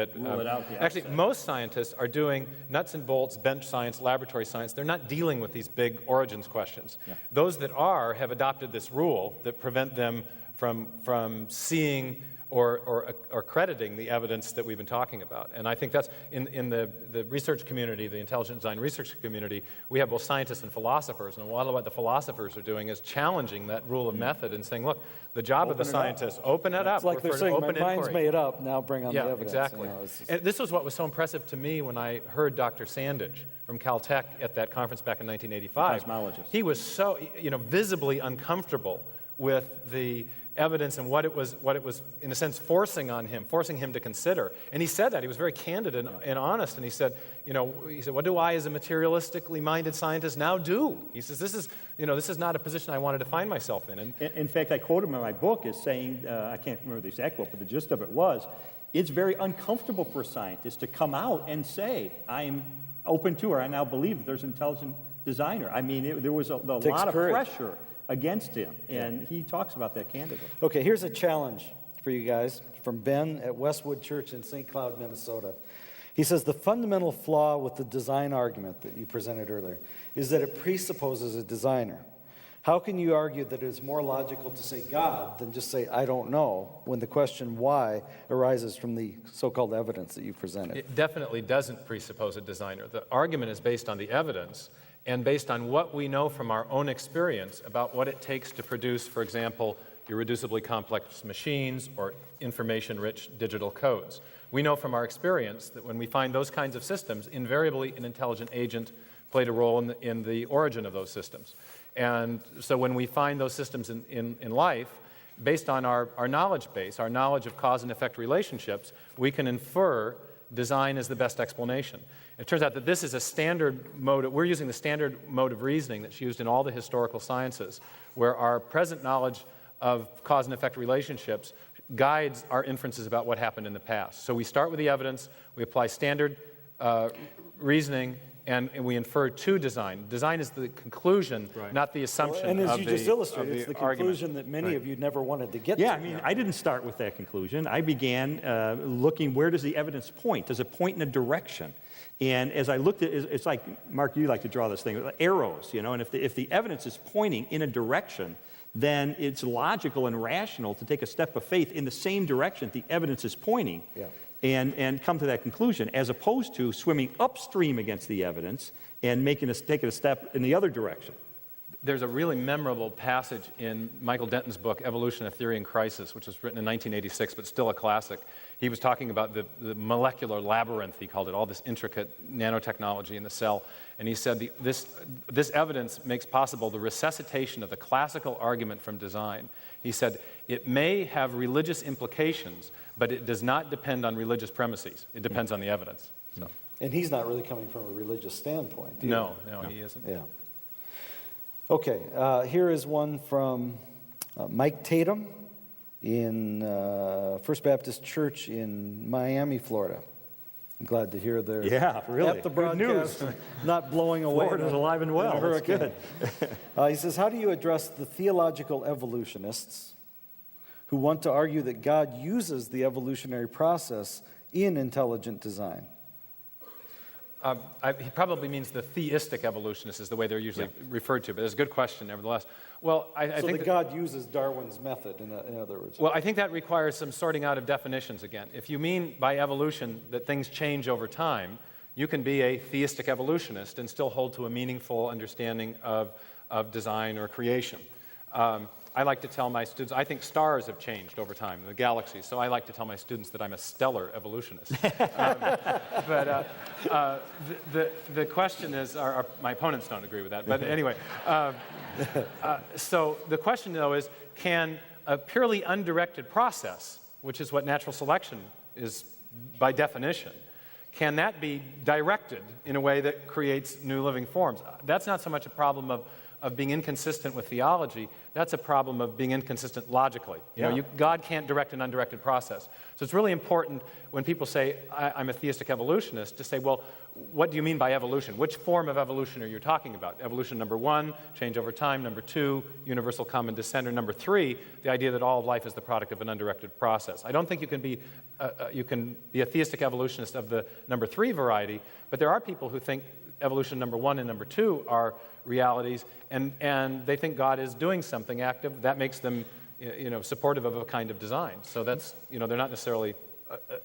out the actually, outset. most scientists are doing nuts and bolts, bench science, laboratory science. They're not dealing with these big origins questions. Yeah. Those that are have adopted this rule that prevent them from seeing or crediting the evidence that we've been talking about. And I think that's, in the research community, the intelligent design research community, we have both scientists and philosophers, and a lot of what the philosophers are doing is challenging that rule of method and saying, look, the job of the scientists, open it up. It's like they're saying, my mind's made up, now bring on the evidence. Exactly. And this was what was so impressive to me when I heard Dr. Sandage from Caltech at that conference back in 1985. Cosmologist. He was so, visibly uncomfortable with the evidence and what it was, in a sense, forcing him to consider. And he said that. He was very candid and honest. And he said, what do I as a materialistically minded scientist now do? He says, this is not a position I wanted to find myself in. And in fact, I quote him in my book as saying, I can't remember the exact quote, but the gist of it was, it's very uncomfortable for a scientist to come out and say, I'm open to, or I now believe that there's an intelligent designer. I mean, there was a lot of pressure against him, and he talks about that candidly. Okay, here's a challenge for you guys from Ben at Westwood Church in St. Cloud, Minnesota. He says the fundamental flaw with the design argument that you presented earlier is that it presupposes a designer. How can you argue that it is more logical to say God than just say I don't know when the question why arises from the so-called evidence that you presented? it definitely doesn't presuppose a designer. The argument is based on the evidence and based on what we know from our own experience about what it takes to produce, for example, irreducibly complex machines or information-rich digital codes. We know from our experience that when we find those kinds of systems, invariably an intelligent agent played a role in the origin of those systems. And so when we find those systems in life, based on our knowledge base, our knowledge of cause and effect relationships, we can infer design as the best explanation. It turns out that this is a standard mode. We're using the standard mode of reasoning that's used in all the historical sciences, where our present knowledge of cause and effect relationships guides our inferences about what happened in the past. So we start with the evidence, we apply standard reasoning, and we infer to design. Design is the conclusion, not the assumption And as of you the, just illustrated, of it's the argument. conclusion that many of you never wanted to get Yeah, to. I mean, I didn't start with that conclusion. I began looking, where does the evidence point? Does it point in a direction? And as I looked at it, it's like, Mark, you like to draw this thing, arrows, and if the evidence is pointing in a direction, then it's logical and rational to take a step of faith in the same direction the evidence is pointing and come to that conclusion, as opposed to swimming upstream against the evidence and taking a step in the other direction. There's a really memorable passage in Michael Denton's book, Evolution, A Theory in Crisis, which was written in 1986, but still a classic. He was talking about the molecular labyrinth, he called it, all this intricate nanotechnology in the cell. And he said this evidence makes possible the resuscitation of the classical argument from design. He said, it may have religious implications, but it does not depend on religious premises. It depends on the evidence. So. And he's not really coming from a religious standpoint. Either. No, he isn't. Yeah. Okay, here is one from Mike Tatum in First Baptist Church in Miami, Florida. I'm glad to hear they're Yeah, really. at the Good broadcast, news. not blowing away. Florida's alive and well. in a That's hurricane. good. He says, how do you address the theological evolutionists who want to argue that God uses the evolutionary process in intelligent design? He probably means the theistic evolutionists is the way they're usually referred to, but it's a good question nevertheless. Well, I So think that God uses Darwin's method, in other words. Well, I think that requires some sorting out of definitions again. If you mean by evolution that things change over time, you can be a theistic evolutionist and still hold to a meaningful understanding of design or creation. I like to tell my students, I think stars have changed over time, the galaxies, so I like to tell my students that I'm a stellar evolutionist. But the question is, my opponents don't agree with that, but anyway. So the question, though, is can a purely undirected process, which is what natural selection is by definition, can that be directed in a way that creates new living forms? That's not so much a problem of being inconsistent with theology, that's a problem of being inconsistent logically. God can't direct an undirected process. So it's really important when people say, I'm a theistic evolutionist, to say, well, what do you mean by evolution? Which form of evolution are you talking about? Evolution number 1, change over time. Number 2, universal common descent. Or number 3, the idea that all of life is the product of an undirected process. I don't think you can be a theistic evolutionist of the number 3 variety, but there are people who think evolution number 1 and number 2 are realities, and they think God is doing something active that makes them, supportive of a kind of design. So that's, they're not necessarily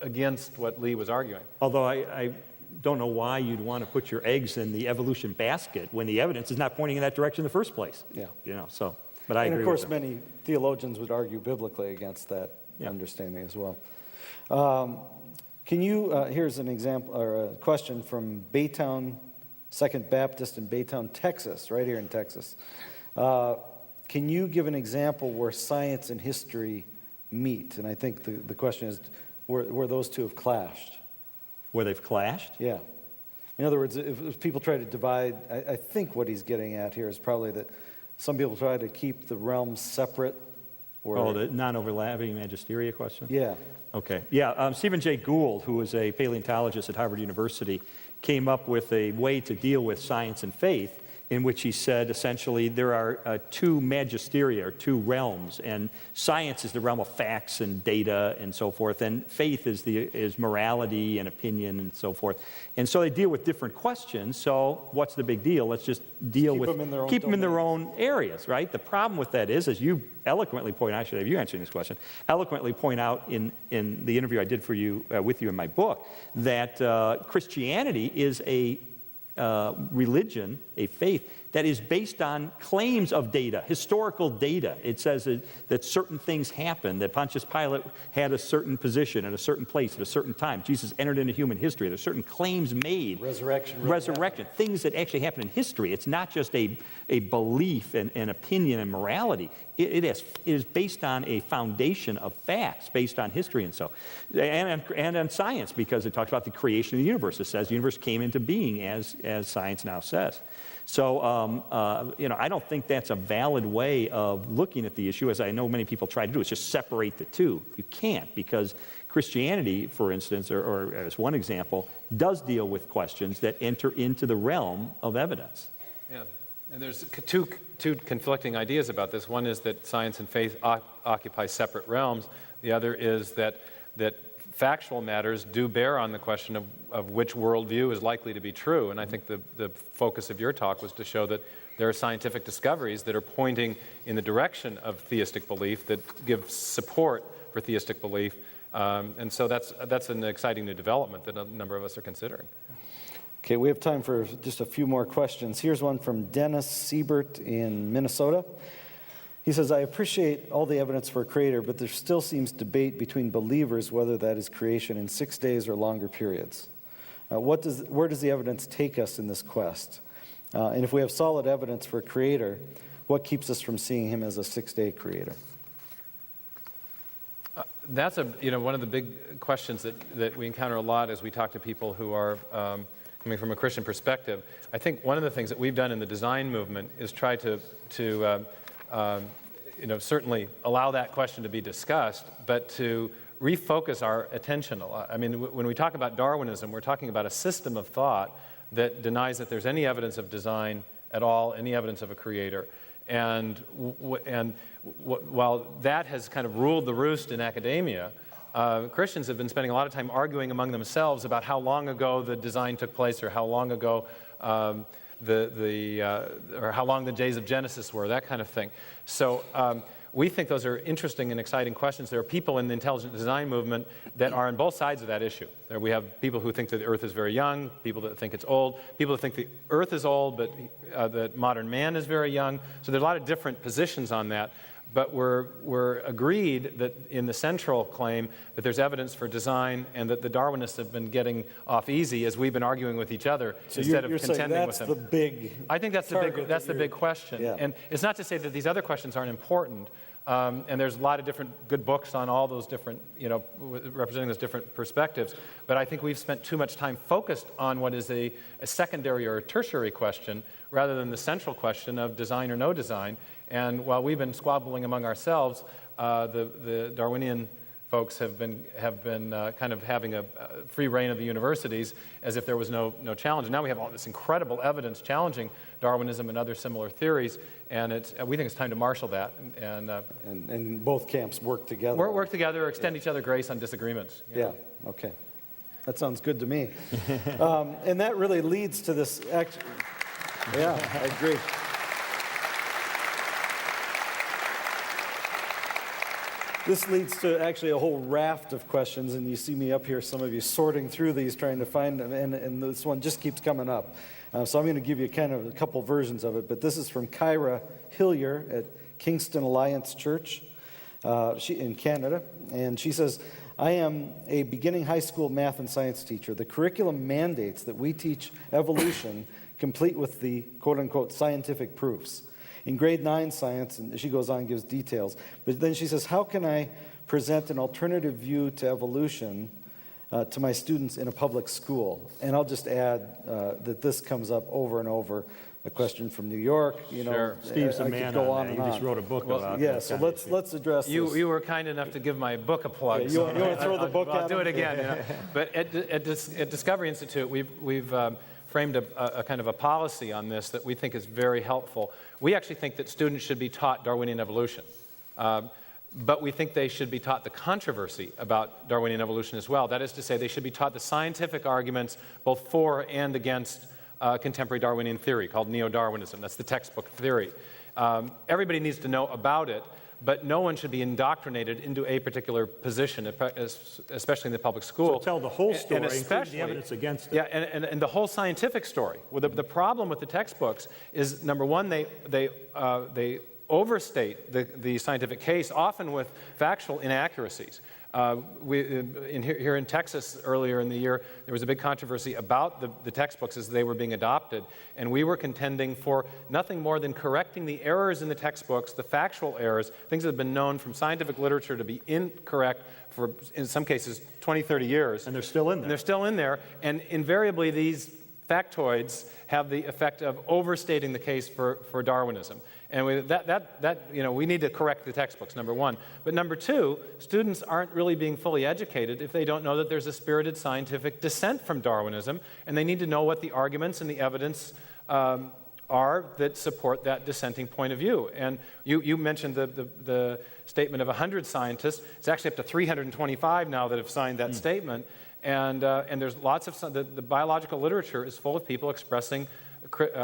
against what Lee was arguing. Although I don't know why you'd want to put your eggs in the evolution basket when the evidence is not pointing in that direction in the first place. Yeah. But I agree with them. And of course, many theologians would argue biblically against that understanding as well. Here's an example, or a question from Baytown Second Baptist in Baytown, Texas, right here in Texas. Can you give an example where science and history meet? And I think the question is where those two have clashed. Where they've clashed? Yeah. In other words, if people try to divide, I think what he's getting at here is probably that some people try to keep the realms separate. The non-overlapping magisteria question? Yeah. Okay. Yeah, Stephen Jay Gould, who was a paleontologist at Harvard University, came up with a way to deal with science and faith in which he said essentially there are two magisteria, or two realms, and science is the realm of facts and data and so forth, and faith is morality and opinion and so forth. And so they deal with different questions, so what's the big deal? Let's just deal with, keep them in their own areas, right? The problem with that is, as you eloquently point out, I should have you answering this question, eloquently point out in the interview I did for you, with you in my book, that Christianity is a religion, a faith, that is based on claims of data, historical data. It says that certain things happened, that Pontius Pilate had a certain position at a certain place at a certain time. Jesus entered into human history. There's certain claims made. Resurrection. Things that actually happened in history. It's not just a belief and opinion and morality. It is based on a foundation of facts, based on history and so. And on science, because it talks about the creation of the universe. It says the universe came into being, as science now says. So, I don't think that's a valid way of looking at the issue, as I know many people try to do, is just separate the two. You can't, because Christianity, for instance, or as one example, does deal with questions that enter into the realm of evidence. Yeah, and there's two conflicting ideas about this. One is that science and faith occupy separate realms. The other is that factual matters do bear on the question of which worldview is likely to be true. And I think the focus of your talk was to show that there are scientific discoveries that are pointing in the direction of theistic belief that give support for theistic belief. And so that's an exciting new development that a number of us are considering. Okay, we have time for just a few more questions. Here's one from Dennis Siebert in Minnesota. He says, I appreciate all the evidence for a creator, but there still seems debate between believers whether that is creation in 6 days or longer periods. Where does the evidence take us in this quest? And if we have solid evidence for a creator, what keeps us from seeing him as a 6-day creator? That's one of the big questions that we encounter a lot as we talk to people who are coming from a Christian perspective. I think one of the things that we've done in the design movement is try to certainly allow that question to be discussed, but to refocus our attention a lot. I mean, when we talk about Darwinism, we're talking about a system of thought that denies that there's any evidence of design at all, any evidence of a creator. And while that has kind of ruled the roost in academia, Christians have been spending a lot of time arguing among themselves about how long ago the design took place, or how long ago or how long the days of Genesis were, that kind of thing. So we think those are interesting and exciting questions. There are people in the intelligent design movement that are on both sides of that issue. There we have people who think that the Earth is very young, people that think it's old, people that think the Earth is old, but that modern man is very young. So there's a lot of different positions on that. But we're agreed that in the central claim that there's evidence for design, and that the Darwinists have been getting off easy as we've been arguing with each other instead of contending with them. The big I think that's the big question. Yeah. And it's not to say that these other questions aren't important. And there's a lot of different good books on all those different, representing those different perspectives. But I think we've spent too much time focused on what is a secondary or a tertiary question, rather than the central question of design or no design. And while we've been squabbling among ourselves, the Darwinian folks have been kind of having a free reign of the universities as if there was no challenge. And now we have all this incredible evidence challenging Darwinism and other similar theories, and we think it's time to marshal that. And both camps work together. Work together, extend each other grace on disagreements. Yeah, okay. That sounds good to me. And that really leads to this yeah, I agree. This leads to actually a whole raft of questions, and you see me up here, some of you sorting through these, trying to find them, and this one just keeps coming up. So I'm going to give you kind of a couple versions of it, but this is from Kyra Hillier at Kingston Alliance Church in Canada, and she says, I am a beginning high school math and science teacher. The curriculum mandates that we teach evolution complete with the quote-unquote scientific proofs. In grade 9 science, and she goes on and gives details, but then she says, how can I present an alternative view to evolution to my students in a public school? And I'll just add that this comes up over and over. A question from New York, Sure. Steve's a man on that. He just wrote a book about yeah, that. so let's address this. You were kind enough to give my book a plug. Yeah, you want to throw the book I'll at do him? it again. But at Discovery Institute, we've framed a kind of a policy on this that we think is very helpful. We actually think that students should be taught Darwinian evolution. But we think they should be taught the controversy about Darwinian evolution as well. That is to say, they should be taught the scientific arguments both for and against contemporary Darwinian theory called neo-Darwinism. That's the textbook theory. Everybody needs to know about it, but no one should be indoctrinated into a particular position, especially in the public school. So tell the whole story, and including especially the evidence against it. Yeah, and the whole scientific story. Well, the problem with the textbooks is, number one, they overstate the scientific case, often with factual inaccuracies. Here in Texas earlier in the year, there was a big controversy about the textbooks as they were being adopted, and we were contending for nothing more than correcting the errors in the textbooks, the factual errors, things that have been known from scientific literature to be incorrect for, in some cases, 20, 30 years. And they're still in there. And they're still in there, and invariably these factoids have the effect of overstating the case for Darwinism. And we need to correct the textbooks, number one. But number two, students aren't really being fully educated if they don't know that there's a spirited scientific dissent from Darwinism, and they need to know what the arguments and the evidence are that support that dissenting point of view. And you mentioned the statement of 100 scientists. It's actually up to 325 now that have signed that statement. And there's lots of, the biological literature is full of people expressing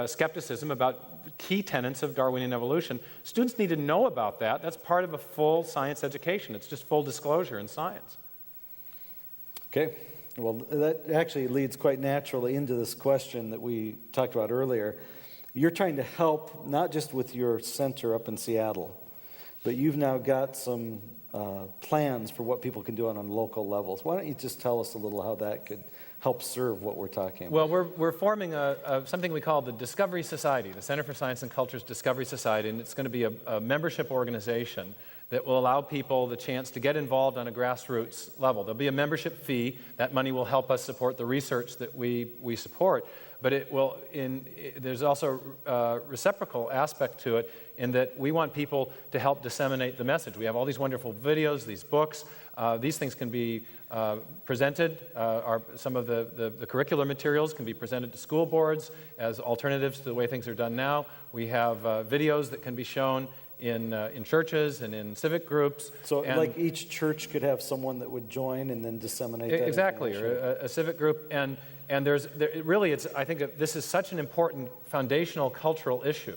skepticism about key tenets of Darwinian evolution. Students need to know about that. That's part of a full science education. It's just full disclosure in science. Okay, Well, that actually leads quite naturally into this question that we talked about earlier. You're trying to help not just with your center up in Seattle, but you've now got some plans for what people can do on local levels. Why don't you just tell us a little how that could help serve what we're talking about? Well, we're forming something we call the Discovery Society, the Center for Science and Culture's Discovery Society, and it's going to be a membership organization that will allow people the chance to get involved on a grassroots level. There'll be a membership fee. That money will help us support the research that we support, but there's also a reciprocal aspect to it in that we want people to help disseminate the message. We have all these wonderful videos, these books. These things can be presented, some of the curricular materials can be presented to school boards as alternatives to the way things are done now. We have videos that can be shown in churches and in civic groups. So like each church could have someone that would join and then disseminate that exactly, or a civic group. And I think this is such an important foundational cultural issue,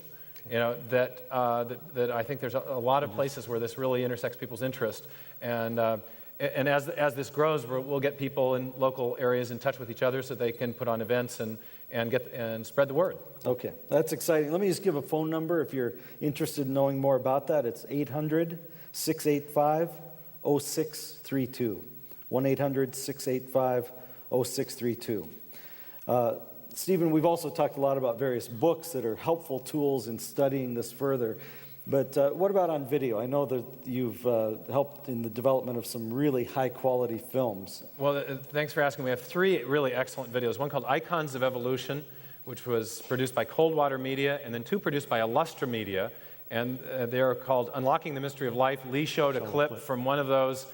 that I think there's a lot of places where this really intersects people's interest. And as this grows, we'll get people in local areas in touch with each other so they can put on events and spread the word. Okay, that's exciting. Let me just give a phone number if you're interested in knowing more about that. It's 800-685-0632. 1-800-685-0632. Stephen, we've also talked a lot about various books that are helpful tools in studying this further. But what about on video? I know that you've helped in the development of some really high-quality films. Well, thanks for asking. We have 3 really excellent videos. One called Icons of Evolution, which was produced by Coldwater Media, and then 2 produced by Illustra Media. And they're called Unlocking the Mystery of Life. Lee showed a clip from one of those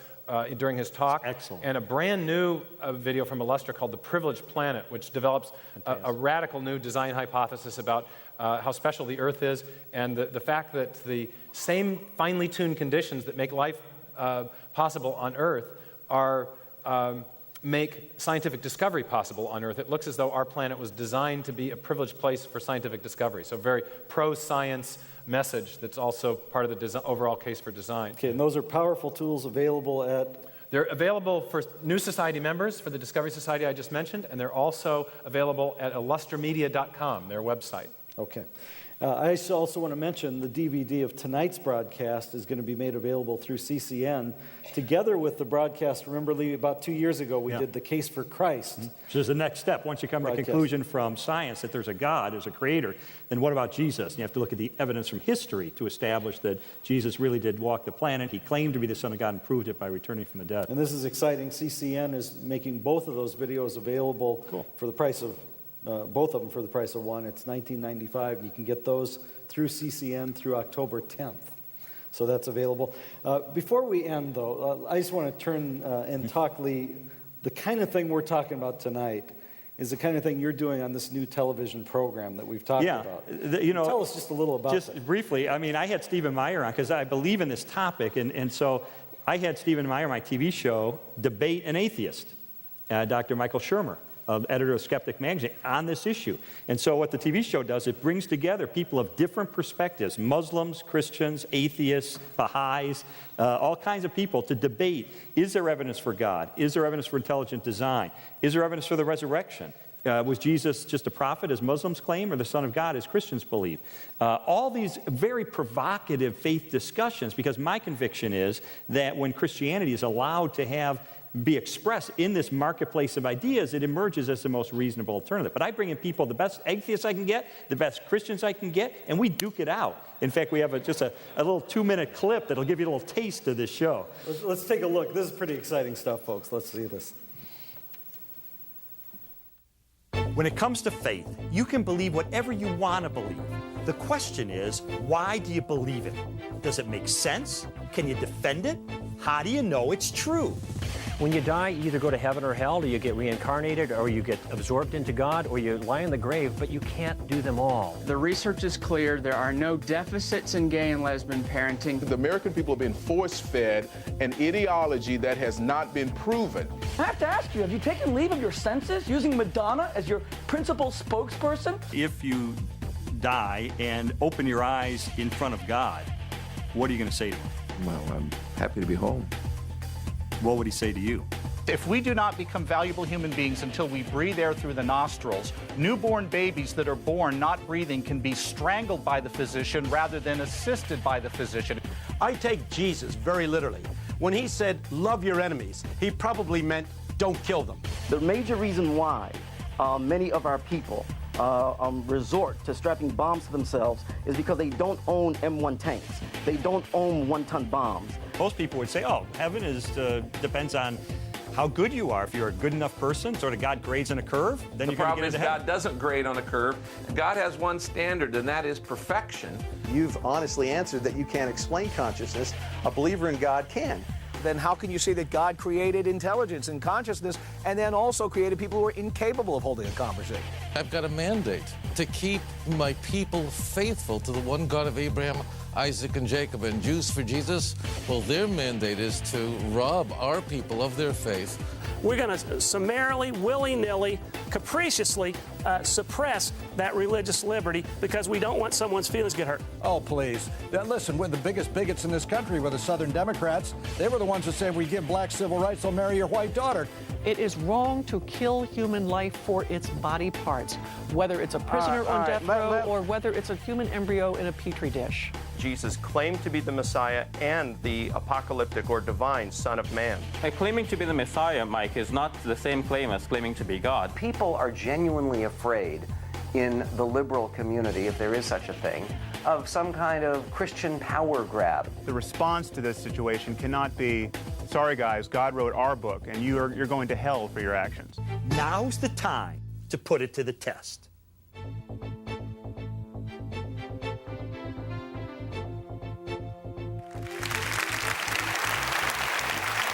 during his talk. Excellent. And a brand new video from Illustra called The Privileged Planet, which develops a radical new design hypothesis about how special the Earth is, and the fact that the same finely tuned conditions that make life possible on Earth make scientific discovery possible on Earth. It looks as though our planet was designed to be a privileged place for scientific discovery. So a very pro-science message that's also part of the overall case for design. Okay, and those are powerful tools available at? They're available for New Society members, for the Discovery Society I just mentioned, and they're also available at illustramedia.com, their website. Okay. I also want to mention the DVD of tonight's broadcast is going to be made available through CCN, together with the broadcast. Remember, Lee, about 2 years ago, we did The Case for Christ. So there's the next step. Once you come to the conclusion from science that there's a God, there's a creator, then what about Jesus? And you have to look at the evidence from history to establish that Jesus really did walk the planet. He claimed to be the Son of God and proved it by returning from the dead. And this is exciting. CCN is making both of those videos available for the price of both of them for the price of one. It's $19.95. You can get those through CCN through October 10th. So that's available. Before we end, though, I just want to turn and talk, Lee. The kind of thing we're talking about tonight is the kind of thing you're doing on this new television program that we've talked about. Tell us just a little about that. Just briefly, I mean, I had Stephen Meyer on because I believe in this topic. And so I had Stephen Meyer, my TV show, debate an atheist, Dr. Michael Shermer, editor of Skeptic Magazine, on this issue. And so what the TV show does, it brings together people of different perspectives, Muslims, Christians, atheists, Baha'is, all kinds of people to debate, is there evidence for God? Is there evidence for intelligent design? Is there evidence for the resurrection? Was Jesus just a prophet, as Muslims claim, or the Son of God, as Christians believe? All these very provocative faith discussions, because my conviction is that when Christianity is allowed to be expressed in this marketplace of ideas, it emerges as the most reasonable alternative. But I bring in people, the best atheists I can get, the best Christians I can get, and we duke it out. In fact, we have just a little 2-minute clip that'll give you a little taste of this show. Let's take a look. This is pretty exciting stuff, folks. Let's see this. When it comes to faith, you can believe whatever you want to believe. The question is, why do you believe it? Does it make sense? Can you defend it? How do you know it's true? When you die, you either go to heaven or hell, or you get reincarnated, or you get absorbed into God, or you lie in the grave, but you can't do them all. The research is clear. There are no deficits in gay and lesbian parenting. The American people have been force-fed an ideology that has not been proven. I have to ask you, have you taken leave of your senses, using Madonna as your principal spokesperson? If you die and open your eyes in front of God, what are you going to say to him? Well, I'm happy to be home. What would he say to you? If we do not become valuable human beings until we breathe air through the nostrils, newborn babies that are born not breathing can be strangled by the physician rather than assisted by the physician. I take Jesus very literally. When he said, love your enemies, he probably meant don't kill them. The major reason why many of our people resort to strapping bombs to themselves is because they don't own M1 tanks. They don't own one-ton bombs. Most people would say, oh, heaven depends on how good you are. If you're a good enough person, sort of God grades on a curve, then you're going to get into heaven. The problem is God doesn't grade on a curve. God has one standard, and that is perfection. You've honestly answered that you can't explain consciousness. A believer in God can. Then how can you say that God created intelligence and consciousness and then also created people who are incapable of holding a conversation? I've got a mandate to keep my people faithful to the one God of Abraham, Isaac, and Jacob. And Jews for Jesus, well, their mandate is to rob our people of their faith. We're going to summarily, willy-nilly, capriciously suppress that religious liberty because we don't want someone's feelings to get hurt. Oh, please. Now, listen, the biggest bigots in this country were the Southern Democrats. They were the ones that said we give blacks civil rights, they'll marry your white daughter. It is wrong to kill human life for its body parts, whether it's a prisoner on death row or whether it's a human embryo in a petri dish. Jesus claimed to be the Messiah and the apocalyptic or divine Son of Man. Claiming to be the Messiah, Mike, is not the same claim as claiming to be God. People are genuinely afraid in the liberal community, if there is such a thing, of some kind of Christian power grab. The response to this situation cannot be, sorry guys, God wrote our book and you're going to hell for your actions. Now's the time to put it to the test.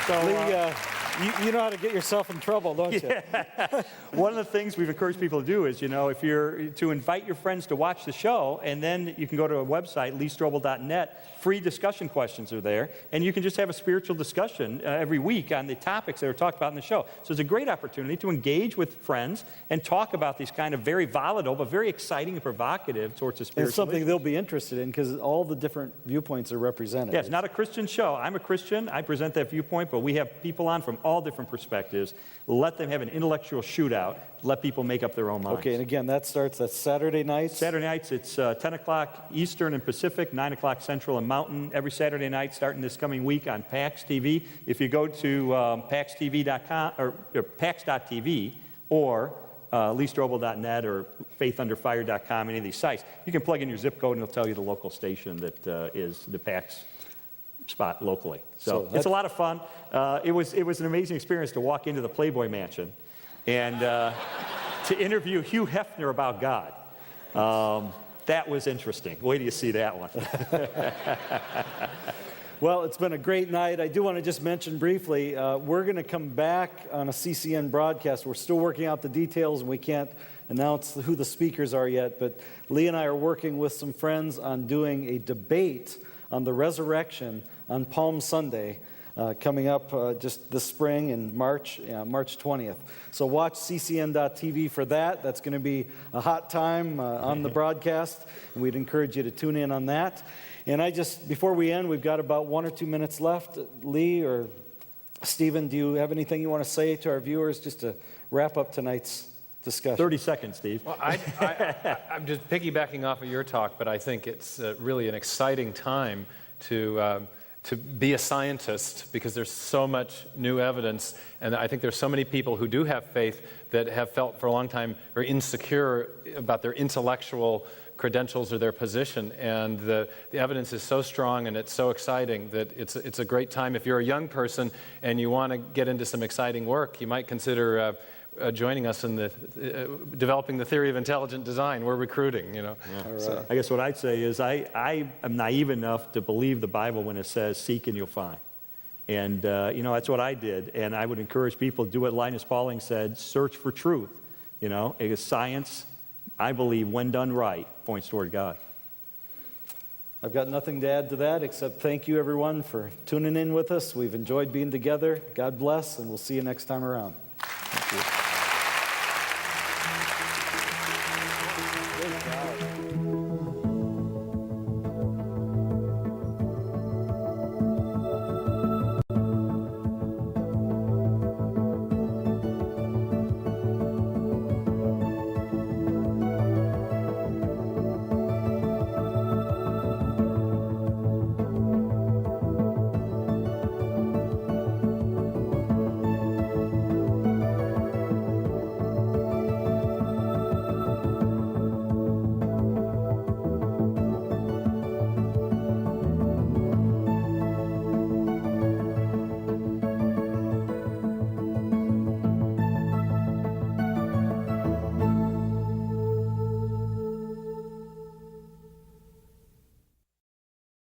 So, Lee, you know how to get yourself in trouble, don't you? Yeah. One of the things we've encouraged people to do is, if you're to invite your friends to watch the show, and then you can go to a website, leestrobel.net. Free discussion questions are there, and you can just have a spiritual discussion every week on the topics that are talked about in the show. So it's a great opportunity to engage with friends and talk about these kind of very volatile but very exciting and provocative sorts of spiritual It's something issues. they'll be interested in because all the different viewpoints are represented. Yeah, it's not a Christian show. I'm a Christian. I present that viewpoint, but we have people on from all different perspectives. Let them have an intellectual shootout. Let people make up their own minds. Okay, and again, that's Saturday nights? Saturday nights, it's 10 o'clock Eastern and Pacific, 9 o'clock Central and Mountain, every Saturday night starting this coming week on PAX TV. If you go to PAXTV.com or PAX.tv or leestrobel.net or faithunderfire.com, any of these sites, you can plug in your zip code and it'll tell you the local station that is the PAX spot locally. So it's a lot of fun. It was an amazing experience to walk into the Playboy Mansion and to interview Hugh Hefner about God. That was interesting. Wait till you see that one. Well, it's been a great night. I do want to just mention briefly, we're going to come back on a CCN broadcast. We're still working out the details, and we can't announce who the speakers are yet, but Lee and I are working with some friends on doing a debate on the resurrection on Palm Sunday, coming up just this spring in March 20th. So watch ccn.tv for that. That's going to be a hot time on the broadcast, and we'd encourage you to tune in on that. And before we end, we've got about 1 or 2 minutes left. Lee or Stephen, do you have anything you want to say to our viewers just to wrap up tonight's discussion? 30 seconds, Steve. Well, I'm just piggybacking off of your talk, but I think it's really an exciting time to be a scientist because there's so much new evidence, and I think there's so many people who do have faith that have felt for a long time very insecure about their intellectual credentials or their position, and the evidence is so strong and it's so exciting that it's a great time. If you're a young person and you want to get into some exciting work, you might consider joining us in developing the theory of intelligent design. We're recruiting, Yeah. So I guess what I'd say is I am naive enough to believe the Bible when it says, seek and you'll find. And, that's what I did. And I would encourage people to do what Linus Pauling said, search for truth. Because science, I believe, when done right, points toward God. I've got nothing to add to that except thank you, everyone, for tuning in with us. We've enjoyed being together. God bless, and we'll see you next time around.